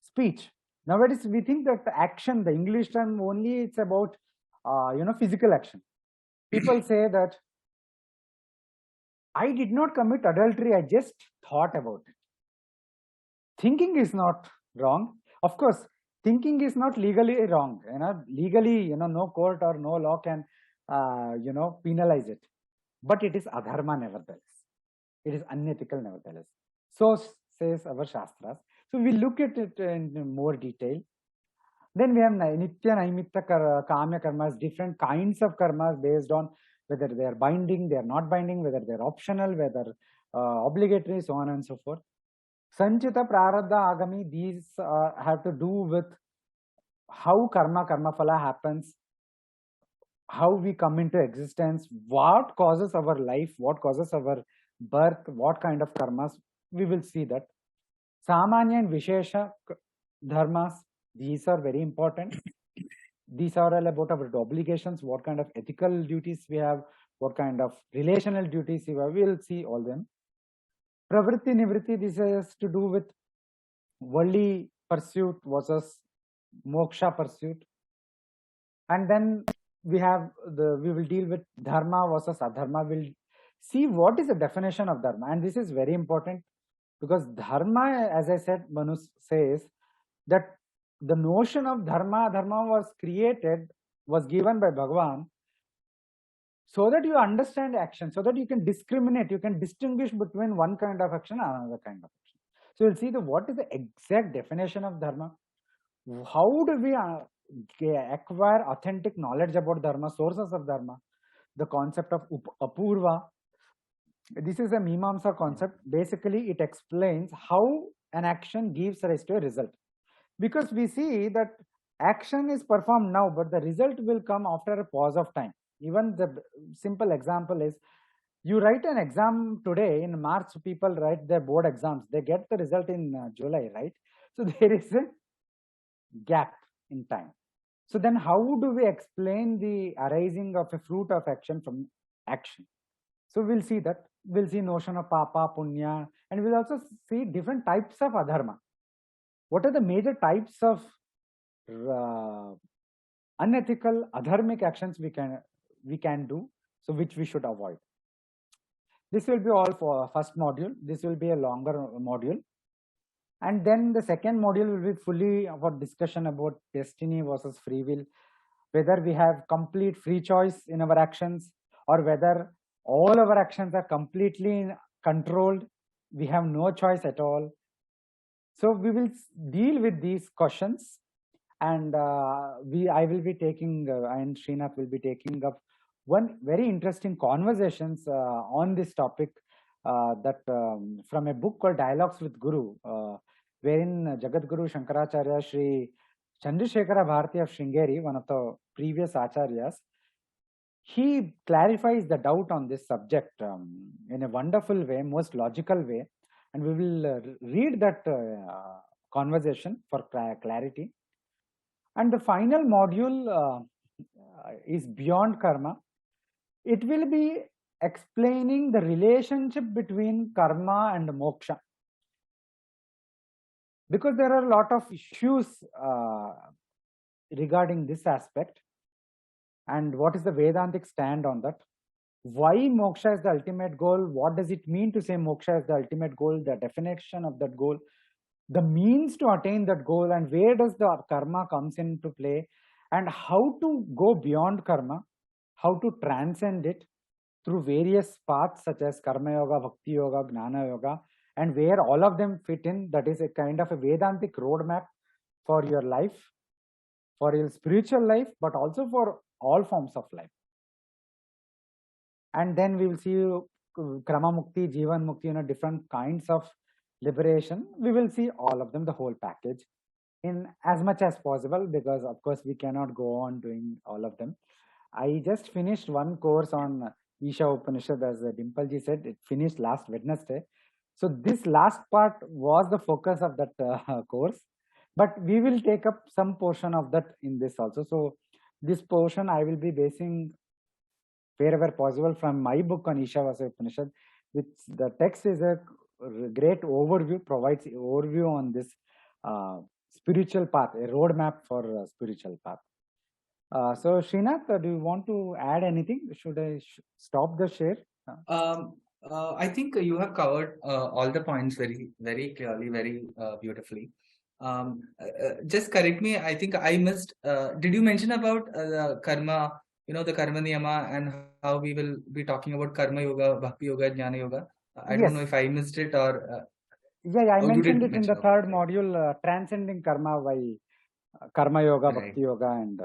speech. Nowadays, we think that action, the English term only, it's about physical action. People say that I did not commit adultery, I just thought about it. Thinking is not wrong. Of course, thinking is not legally wrong. Legally, no court or no law can, penalize it. But it is adharma nevertheless. It is unethical nevertheless. So says our Shastras. So we look at it in more detail. Then we have nitya, naimitta, kamya karmas, different kinds of karmas based on whether they are binding, they are not binding, whether they are optional, whether obligatory, so on and so forth. Sanchita, prarabdha, agami, these have to do with how karma phala happens, how we come into existence, what causes our life, what causes our birth, what kind of karmas. We will see that. Samanya and Vishesha dharmas, these are very important. These are all about our obligations, what kind of ethical duties we have, what kind of relational duties we have. We will see all them. Pravritti, nivritti, this has to do with worldly pursuit versus moksha pursuit. And then we will deal with dharma versus adharma. We'll see what is the definition of dharma. And this is very important because dharma, as I said, Manu says that the notion of dharma was given by Bhagavan so that you understand action, so that you can discriminate, you can distinguish between one kind of action and another kind of action. So you'll see what is the exact definition of dharma. How do we acquire authentic knowledge about dharma, sources of dharma, the concept of apurva. This is a Mimamsa concept. Basically, it explains how an action gives rise to a result. Because we see that action is performed now, but the result will come after a pause of time. Even the simple example is, you write an exam today, in March people write their board exams, they get the result in July, right? So there is a gap in time. So then how do we explain the arising of a fruit of action from action? So we'll see that. We'll see notion of papa, punya, and we'll also see different types of adharma. What are the major types of unethical, adharmic actions we can do, so which we should avoid? This will be all for first module. This will be a longer module. And then the second module will be fully about discussion about destiny versus free will, whether we have complete free choice in our actions or whether all our actions are completely controlled. We have no choice at all. So we will deal with these questions, and I will be taking, and Srinath will be taking up one very interesting conversations on this topic that from a book called Dialogues with Guru, wherein Jagadguru Shankaracharya Sri Chandrasekhara Bharati of Sringeri, one of the previous acharyas, he clarifies the doubt on this subject in a wonderful way, most logical way, and we will read that conversation for clarity. And the final module is Beyond Karma. It will be explaining the relationship between karma and moksha, because there are a lot of issues regarding this aspect, and what is the Vedantic stand on that? Why moksha is the ultimate goal? What does it mean to say moksha is the ultimate goal? The definition of that goal, the means to attain that goal, and where does the karma comes into play, and how to go beyond karma, how to transcend it through various paths such as karma yoga, bhakti yoga, gnana yoga, and where all of them fit in. That is a kind of a Vedantic roadmap for your life, for your spiritual life, but also for all forms of life. And then we will see Krama Mukti, Jivan Mukti, different kinds of liberation. We will see all of them, the whole package, in as much as possible, because of course we cannot go on doing all of them. I just finished one course on Isha Upanishad, as Dimpleji said, it finished last Wednesday. So this last part was the focus of that course, but we will take up some portion of that in this also. So this portion I will be basing wherever possible from my book on Ishavasya Upanishad, which the text is a great overview, provides overview on this spiritual path, a roadmap for a spiritual path. So Srinath, do you want to add anything? Should I stop the share? I think you have covered all the points very, very clearly, very beautifully. Just correct me. I think I missed. Did you mention about karma? The karma niyama, and how we will be talking about karma yoga, bhakti yoga, jnana yoga. I don't know if I missed it or. I mentioned it in the third module, transcending karma by karma yoga, bhakti yoga, and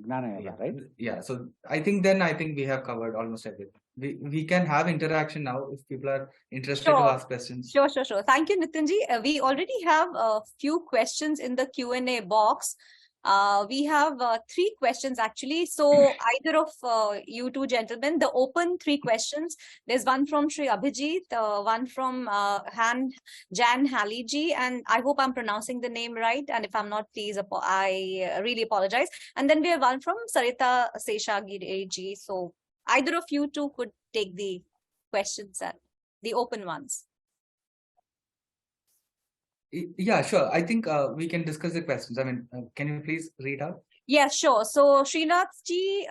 gnana yoga, right? Yeah. So I think we have covered almost everything. We can have interaction now if people are interested to ask questions. Sure. Thank you, Nitinji. We already have a few questions in the Q&A box. We have 3 questions actually. So either of you two gentlemen, the open 3 questions. There's one from Sri Abhijit, one from Jan Haliji, and I hope I'm pronouncing the name right. And if I'm not, please, I really apologize. And then we have one from Sarita Seshagiri. So either of you two could take the questions, the open ones. Yeah, sure. I think we can discuss the questions. I mean, can you please read out? Yeah, sure. So Srinath ji,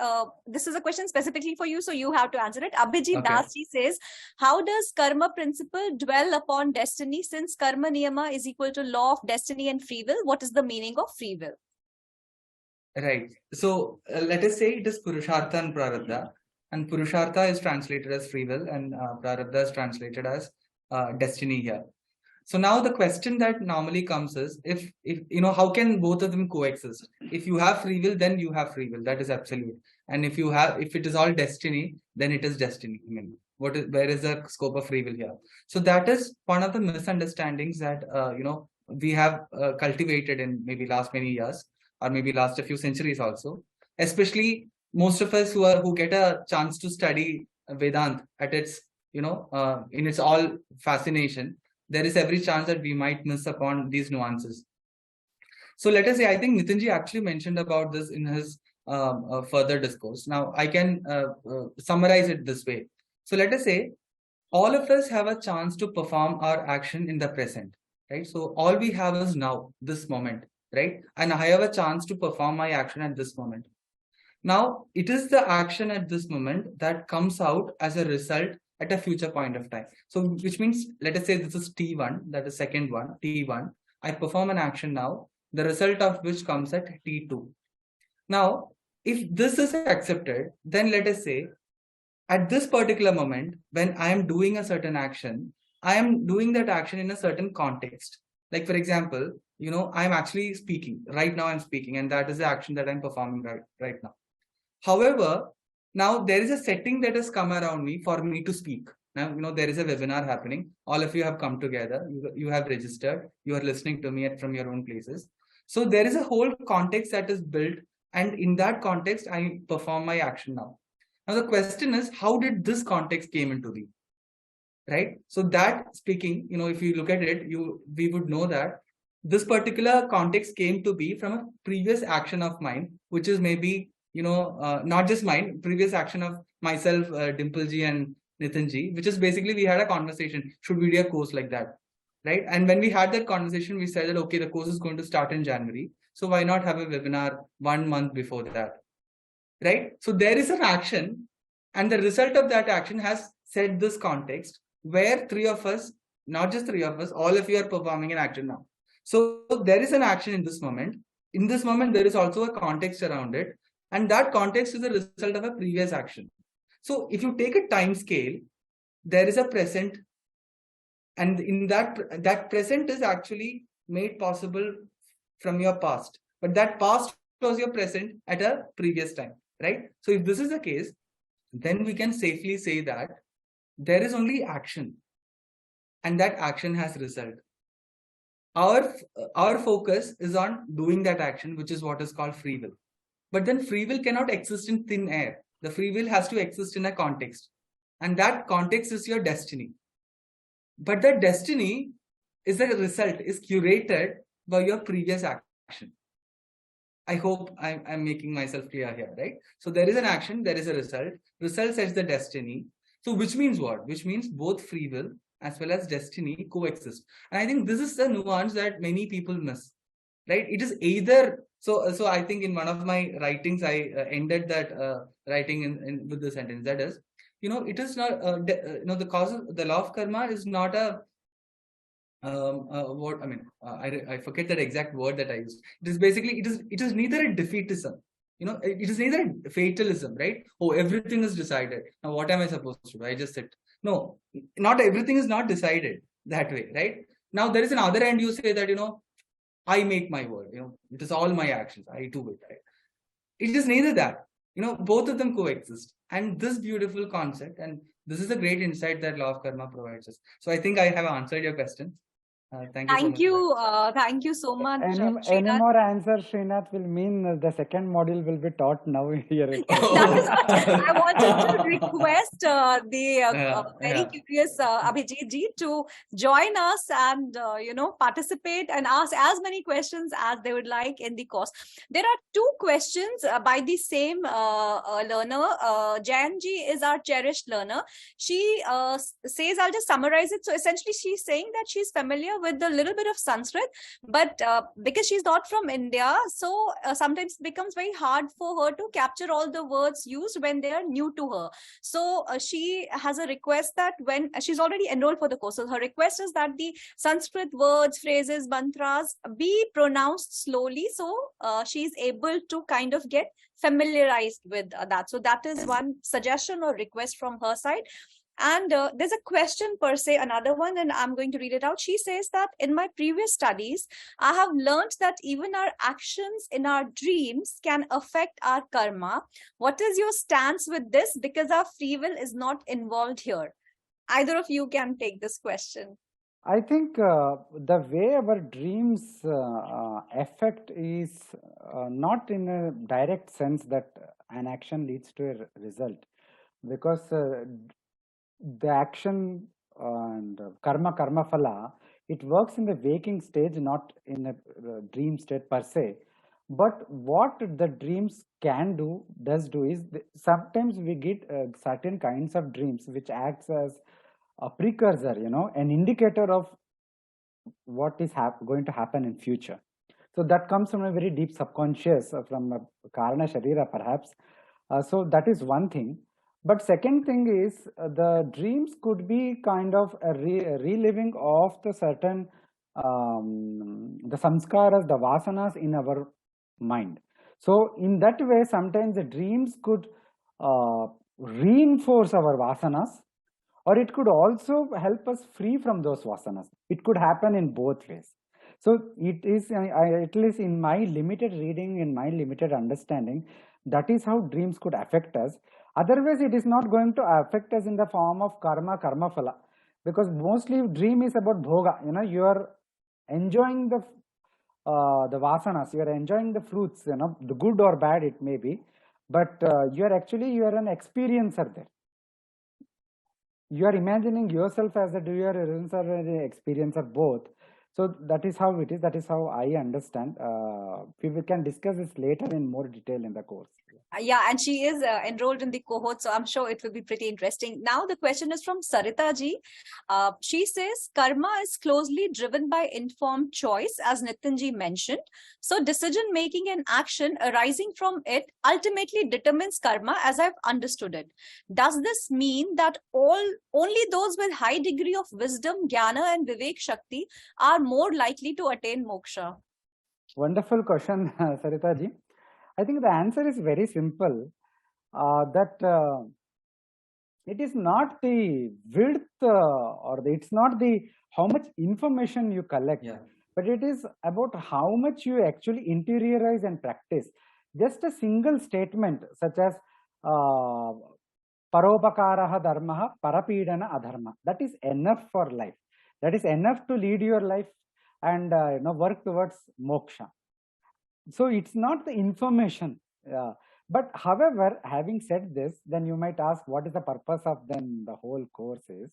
this is a question specifically for you, so you have to answer it. Abhijit Das ji says, how does karma principle dwell upon destiny, since karma niyama is equal to law of destiny and free will? What is the meaning of free will? Right. So let us say it is Purushartha and Prarabdha, and Purushartha is translated as free will, and Prarabdha is translated as destiny here. So now the question that normally comes is, if how can both of them coexist? If you have free will, then you have free will. That is absolute. And if it is all destiny, then it is destiny. I mean, where is the scope of free will here? So that is one of the misunderstandings that we have cultivated in maybe last many years, or maybe last a few centuries also. Especially most of us who get a chance to study Vedanta at its, in its all fascination, there is every chance that we might miss upon these nuances. So let us say, I think Nitinji actually mentioned about this in his further discourse. Now I can summarize it this way. So let us say all of us have a chance to perform our action in the present, right? So all we have is now, this moment, right? And I have a chance to perform my action at this moment. Now, it is the action at this moment that comes out as a result at a future point of time. So, which means, let us say this is T1, that is second one, T1. I perform an action now, the result of which comes at T2. Now, if this is accepted, then let us say, at this particular moment, when I am doing a certain action, I am doing that action in a certain context. Like, for example, I'm actually speaking. Right now I'm speaking, and that is the action that I'm performing right now. However, now there is a setting that has come around me for me to speak. Now, there is a webinar happening. All of you have come together. You have registered. You are listening to me from your own places. So there is a whole context that is built. And in that context, I perform my action now. Now, the question is, how did this context came into being? Right? So that speaking, if you look at it, we would know that this particular context came to be from a previous action of mine, which is maybe not just mine, previous action of myself, Dimpleji and Nitinji, which is basically we had a conversation, should we do a course like that, right? And when we had that conversation, we said that, okay, the course is going to start in January. So why not have a webinar 1 month before that, right? So there is an action, and the result of that action has set this context where three of us, not just three of us, all of you are performing an action now. So there is an action in this moment. In this moment, there is also a context around it. And that context is the result of a previous action. So if you take a time scale, there is a present. And in that present is actually made possible from your past. But that past was your present at a previous time, right? So if this is the case, then we can safely say that there is only action. And that action has result. Our focus is on doing that action, which is what is called free will. But then free will cannot exist in thin air. The free will has to exist in a context. And that context is your destiny. But that destiny is a result, is curated by your previous action. I hope I'm making myself clear here, right? So there is an action, there is a result. Result sets the destiny. So which means what? Which means both free will as well as destiny coexist. And I think this is the nuance that many people miss, right? It is either, so I think in one of my writings, I ended that writing with the sentence, that is, it is not, the law of karma is not a, what I mean, I forget that exact word that I used. It is basically, it is neither a defeatism, it is neither a fatalism, right? Oh, everything is decided. Now, what am I supposed to do? I just sit. No, not everything is not decided that way, right? Now, there is another end. You say that, I make my world, it is all my actions. I do it, right? It is neither that, both of them coexist. And this beautiful concept, and this is a great insight that law of karma provides us. So I think I have answered your question. Thank you so much. Thank you so much. Any more answers, Srinath, will mean the second module will be taught now here. That is what I wanted to request the very curious Abhijit ji to join us and participate and ask as many questions as they would like in the course. There are two questions by the same learner. Jan ji is our cherished learner. She says, I'll just summarize it. So essentially, she's saying that she's familiar with a little bit of Sanskrit, but because she's not from India, so sometimes it becomes very hard for her to capture all the words used when they are new to her. So she has a request that when she's already enrolled for the course, so her request is that the Sanskrit words, phrases, mantras be pronounced slowly, so she's able to kind of get familiarized with that. So that is one suggestion or request from her side. And there's a question per se, another one, and I'm going to read it out. She says that in my previous studies, I have learned that even our actions in our dreams can affect our karma. What is your stance with this? Because our free will is not involved here. Either of you can take this question. I think the way our dreams affect is not in a direct sense that an action leads to a result, because the action and karma phala, it works in the waking stage, not in a dream state per se. But what the dreams does do is, sometimes we get certain kinds of dreams which acts as a precursor, an indicator of what is going to happen in future. So that comes from a very deep subconscious, from a karana sharira perhaps. So that is one thing. But second thing is, the dreams could be kind of a reliving of the certain the samskaras, the vasanas in our mind. So in that way, sometimes the dreams could reinforce our vasanas, or it could also help us free from those vasanas. It could happen in both ways. So it is, at least in my limited reading, in my limited understanding, that is how dreams could affect us. Otherwise, it is not going to affect us in the form of karma phala, because mostly dream is about bhoga. You are enjoying the vasanas, you are enjoying the fruits, the good or bad it may be, but you are an experiencer there. You are imagining yourself as a doer or an experiencer both. So that is how it is. That is how I understand. We can discuss this later in more detail in the course. Yeah, and she is enrolled in the cohort, so I'm sure it will be pretty interesting. Now the question is from Sarita ji. She says, karma is closely driven by informed choice, as Nitin ji mentioned. So decision making and action arising from it ultimately determines karma, as I've understood it. Does this mean that only those with high degree of wisdom, jnana and vivek shakti are more likely to attain moksha? Wonderful question, Sarita ji. I think the answer is very simple, that it is not the width it's not the how much information you collect, but it is about how much you actually interiorize and practice. Just a single statement such as paropakaraha dharmaha parapidana adharma, that is enough for life. That is enough to lead your life and work towards moksha. So it's not the information. But however, having said this, then you might ask, what is the purpose of then the whole course is?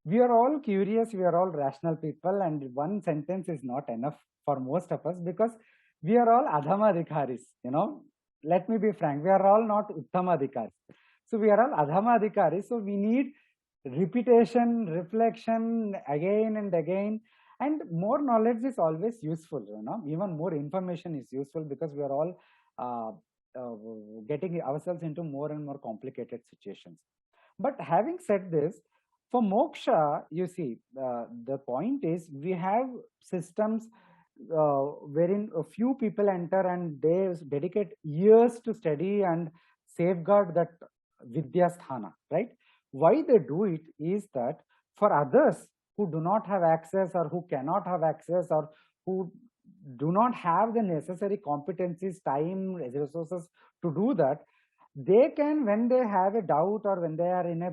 We are all curious, we are all rational people, and one sentence is not enough for most of us, because we are all adhamadhikaris. Let me be frank, we are all not uttamadhikaris. So we are all adhamadhikaris. So we need repetition, reflection again and again. And more knowledge is always useful, even more information is useful, because we are all getting ourselves into more and more complicated situations. But having said this, for moksha, you see, the point is, we have systems wherein a few people enter and they dedicate years to study and safeguard that vidyasthana, right? Why they do it is that for others who do not have access, or who cannot have access, or who do not have the necessary competencies, time, resources to do that, they can, when they have a doubt or when they are in a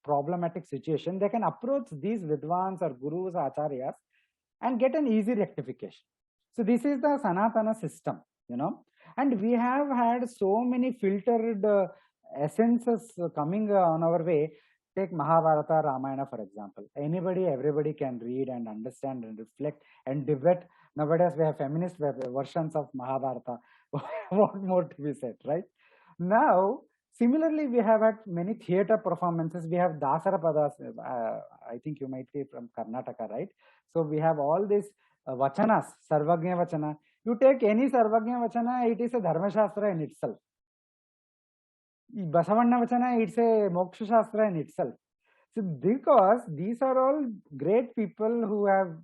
problematic situation, they can approach these vidwans or gurus, acharyas, and get an easy rectification. So this is the Sanatana system, and we have had so many filtered essences coming on our way. Take Mahabharata, Ramayana, for example. Everybody can read and understand and reflect and debate. Nowadays, we have feminist versions of Mahabharata. What more to be said, right? Now, similarly, we have had many theater performances. We have Dasara Padas. I think you might be from Karnataka, right? So we have all these vachanas, Sarvagnya Vachana. You take any Sarvagnya Vachana, it is a Dharma Shastra in itself. Basavanna Vachana, it's a Moksha Shastra in itself. So because these are all great people who have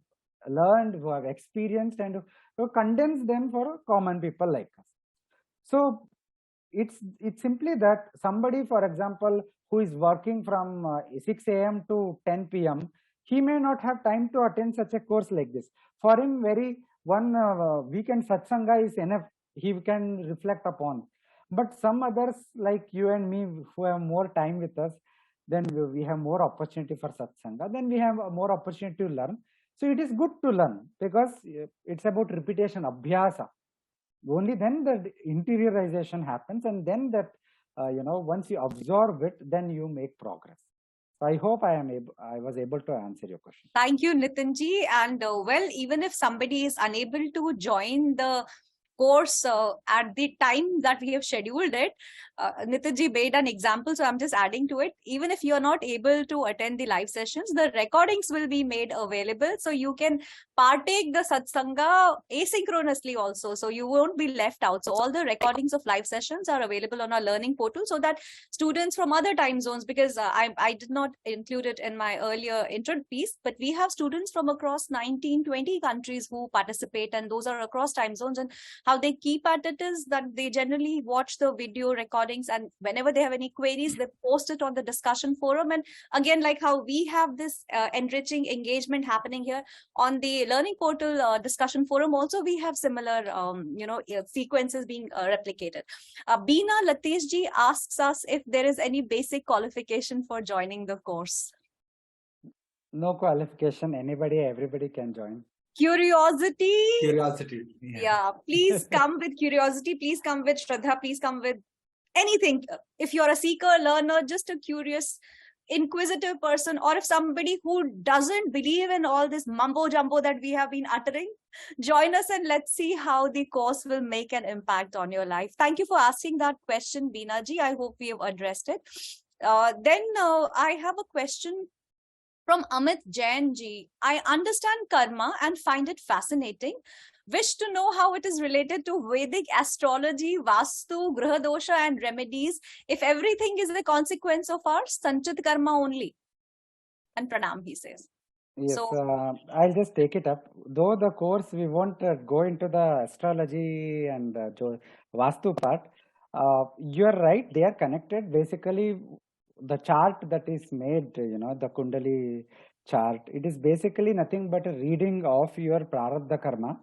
learned, who have experienced, and who condense them for common people like us. So it's simply that somebody, for example, who is working from 6 a.m. to 10 p.m., he may not have time to attend such a course like this. For him, one weekend satsanga is enough. He can reflect upon. But some others like you and me, who have more time with us, then we have more opportunity for satsanga. Then we have more opportunity to learn. So it is good to learn, because it's about repetition, abhyasa. Only then the interiorization happens, and then that once you absorb it, then you make progress. So I hope I was able to answer your question. Thank you, Nitinji. And well, even if somebody is unable to join the course at the time that we have scheduled it, Nitinji made an example, so I'm just adding to it. Even if you're not able to attend the live sessions, the recordings will be made available, so you can partake the satsanga asynchronously also, so you won't be left out. So all the recordings of live sessions are available on our learning portal, so that students from other time zones, because I did not include it in my earlier intro piece, but we have students from across 19-20 countries who participate, and those are across time zones. And how they keep at it is that they generally watch the video recordings, and whenever they have any queries, they post it on the discussion forum. And again, like how we have this enriching engagement happening here on the learning portal discussion forum, also we have similar sequences being replicated. Beena Latesh ji asks us if there is any basic qualification for joining the course. No qualification, everybody can join. Curiosity. Yeah. Please come with curiosity. Please come with Shraddha. Please come with anything. If you're a seeker, learner, just a curious, inquisitive person, or if somebody who doesn't believe in all this mumbo jumbo that we have been uttering, join us and let's see how the course will make an impact on your life. Thank you for asking that question, Beena ji. I hope we have addressed it. Then I have a question from Amit Jain ji. I understand karma and find it fascinating. Wish to know how it is related to Vedic astrology, Vastu, Graha Dosha, and remedies, if everything is a consequence of our Sanchit karma only. And pranam, he says. Yes, So, I'll just take it up. Though the course, we won't go into the astrology and Vastu part. You're right, they are connected. Basically, the chart that is made, the Kundali chart, it is basically nothing but a reading of your Prarabdha karma,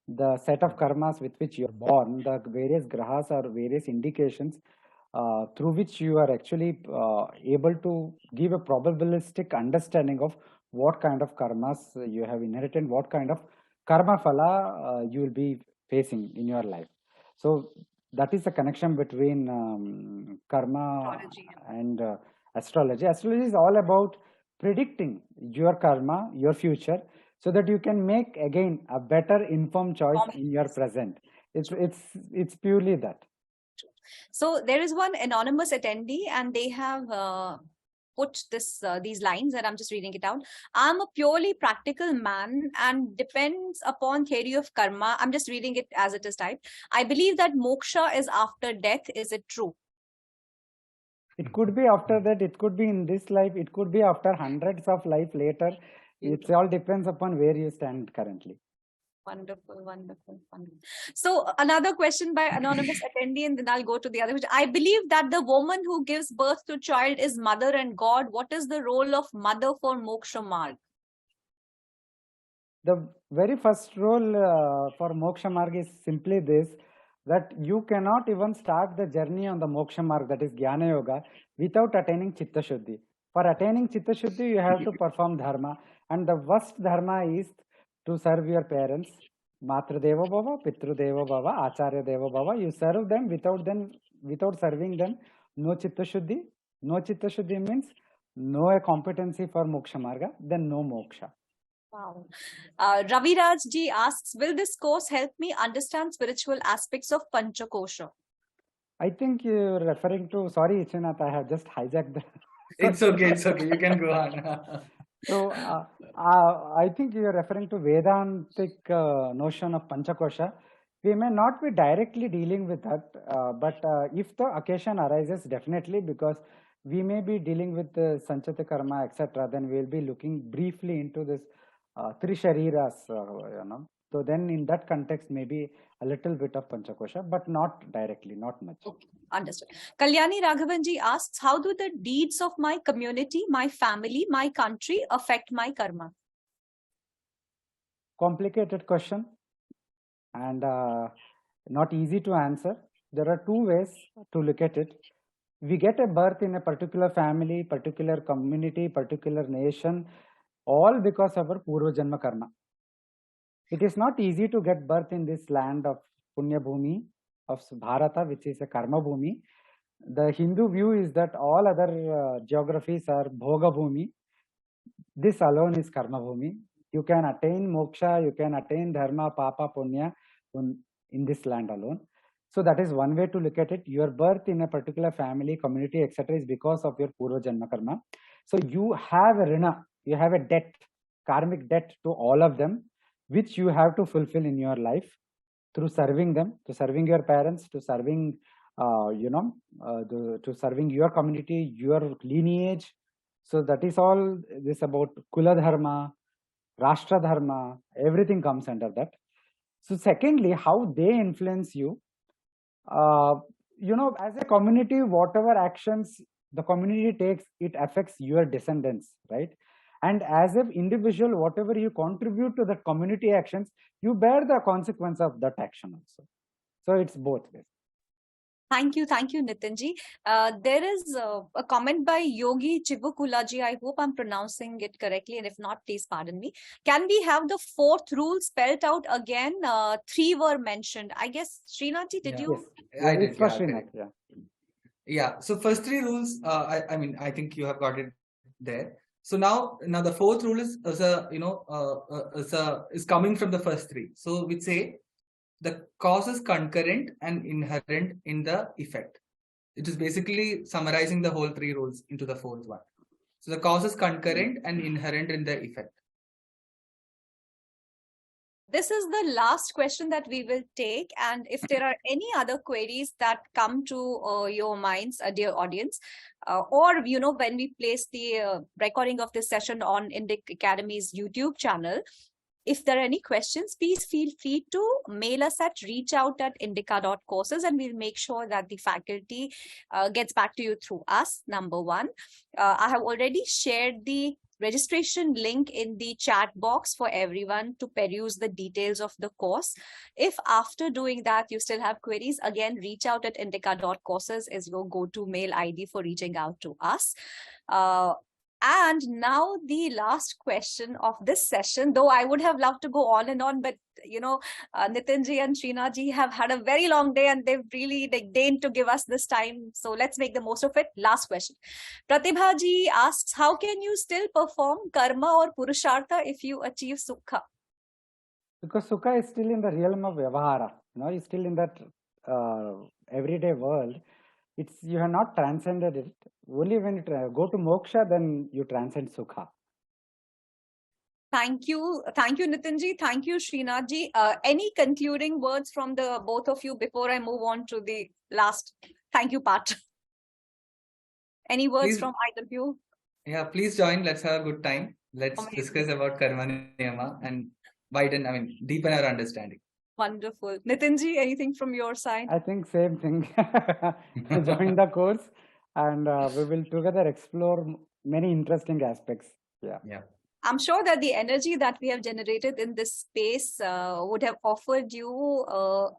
the set of karmas with which you're born, the various grahas or various indications through which you are actually able to give a probabilistic understanding of what kind of karmas you have inherited, what kind of karma phala you will be facing in your life. So that is the connection between karma and astrology. Astrology is all about predicting your karma, your future, so that you can make again a better informed choice in your present. It's purely that. So there is one anonymous attendee, and they have put these lines, and I'm just reading it out. I'm a purely practical man and depends upon theory of karma. I'm just reading it as it is typed. I believe that moksha is after death. Is it true? It could be after that, it could be in this life, it could be after hundreds of life later. It all depends upon where you stand currently. Wonderful, wonderful, wonderful. So another question by anonymous attendee, and then I'll go to the other question. I believe that the woman who gives birth to child is mother and God. What is the role of mother for moksha marg? The very first role for moksha marg is simply this, that you cannot even start the journey on the moksha marg, that is jnana yoga, without attaining chitta shuddhi. For attaining chitta shuddhi, you have to perform dharma, and the worst dharma is to serve your parents. Matra deva bhava, pitru deva bhava, acharya deva bhava. You serve them without serving them. No chitta shuddhi. No chitta shuddhi means no competency for moksha marga, then no moksha. Wow. Ravi Raj ji asks, will this course help me understand spiritual aspects of Panchakosha? I think you're referring to, sorry Ichinath, I have just hijacked the... It's okay, you can go on. So, I think you're referring to Vedantic notion of Panchakosha. We may not be directly dealing with that, but if the occasion arises, definitely, because we may be dealing with the Sanchita Karma, etc., then we'll be looking briefly into this three shariras, So then in that context, maybe a little bit of Panchakosha, but not directly, not much. Okay, understood. Kalyani Raghavanji asks, how do the deeds of my community, my family, my country affect my karma? Complicated question and not easy to answer. There are two ways to look at it. We get a birth in a particular family, particular community, particular nation, all because of our Purva Janma karma. It is not easy to get birth in this land of Punya Bhumi of Bharata, which is a Karma Bhumi. The Hindu view is that all other geographies are Bhoga Bhumi. This alone is Karma Bhumi. You can attain moksha, you can attain dharma, papa, punya in this land alone. So that is one way to look at it. Your birth in a particular family, community, etc. is because of your Purva Janma Karma. So you have a rina, you have a debt, karmic debt to all of them, which you have to fulfill in your life through serving them, to serving your parents, to serving, to serving your community, your lineage. So that is all this about Kula Dharma, Rashtra Dharma, everything comes under that. So secondly, how they influence you. As a community, whatever actions the community takes, it affects your descendants, right? And as an individual, whatever you contribute to the community actions, you bear the consequence of that action also. So it's both ways. Thank you, Nitinji. There is a comment by Yogi Chibukulaji. I hope I'm pronouncing it correctly, and if not, please pardon me. Can we have the fourth rule spelled out again? 3 were mentioned. I guess, Srinathji, did you? Yes. I did. Yeah. Yeah. So first 3 rules, I think you have got it there. So now the fourth rule is coming from the first 3. So we say the cause is concurrent and inherent in the effect. It is basically summarizing the whole 3 rules into the fourth one. So the cause is concurrent and inherent in the effect. This is the last question that we will take, and if there are any other queries that come to your minds, dear audience, or when we place the recording of this session on INDIC Academy's YouTube channel, if there are any questions, please feel free to mail us at reachout@indica.courses, and we'll make sure that the faculty gets back to you through us, number 1. I have already shared the registration link in the chat box for everyone to peruse the details of the course. If after doing that you still have queries, again, reachout@indica.courses is your go-to mail ID for reaching out to us. And now the last question of this session, though I would have loved to go on and on, but Nitinji and Srinathji have had a very long day and they've really deigned to give us this time. So let's make the most of it. Last question. Pratibhaji asks, how can you still perform karma or purushartha if you achieve sukha? Because sukha is still in the realm of vyavahara. It's still in that everyday world. You have not transcended it. Only when you go to moksha, then you transcend sukha. Thank you, Nitinji. Thank you, Srinathji. Any concluding words from the both of you before I move on to the last thank you part? Any words from either of you? Yeah, please join. Let's have a good time. Let's discuss about karma niyama and deepen our understanding. Wonderful. Nitinji, anything from your side? I think same thing. Join the course and we will together explore many interesting aspects. Yeah. I'm sure that the energy that we have generated in this space would have offered you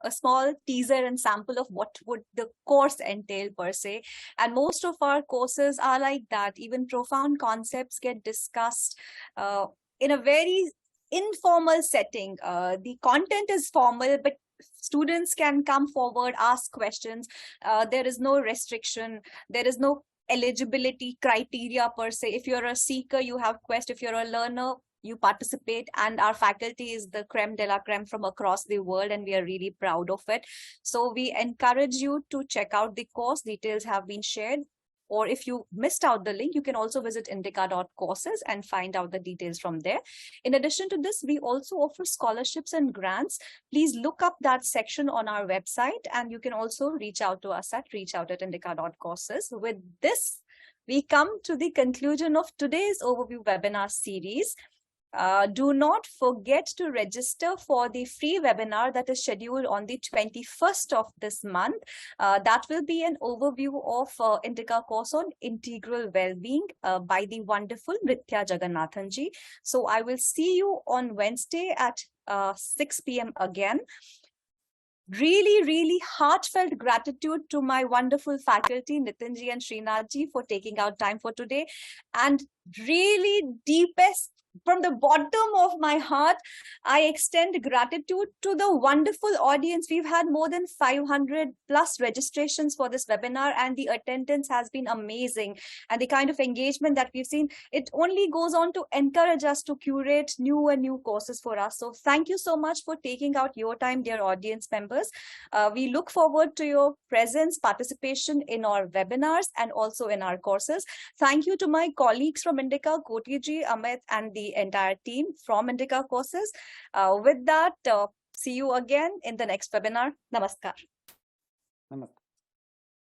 a small teaser and sample of what would the course entail per se. And most of our courses are like that. Even profound concepts get discussed in a very informal setting. The content is formal, but students can come forward, ask questions. There is no restriction. There is no eligibility criteria per se. If you're a seeker, you have quest. If you're a learner, you participate. And our faculty is the creme de la creme from across the world, and we are really proud of it. So we encourage you to check out the course. Details have been shared. Or if you missed out the link, you can also visit indica.courses and find out the details from there. In addition to this, we also offer scholarships and grants. Please look up that section on our website, and you can also reach out to us at reachout@indica.courses. With this, we come to the conclusion of today's overview webinar series. Do not forget to register for the free webinar that is scheduled on the 21st of this month. That will be an overview of INDICA course on integral well-being by the wonderful Nritya Jagannathanji. So I will see you on Wednesday at 6 p.m. again. Really heartfelt gratitude to my wonderful faculty, Nitinji and Srinathji, for taking out time for today. And really deepest from the bottom of my heart, I extend gratitude to the wonderful audience. We've had more than 500 plus registrations for this webinar, and the attendance has been amazing. And the kind of engagement that we've seen, it only goes on to encourage us to curate new and new courses for us. So thank you so much for taking out your time, dear audience members. We look forward to your presence, participation in our webinars and also in our courses. Thank you to my colleagues from INDICA, Kotiji, Amit, and the entire team from INDICA courses. With that, see you again in the next webinar. Namaskar. Namaste.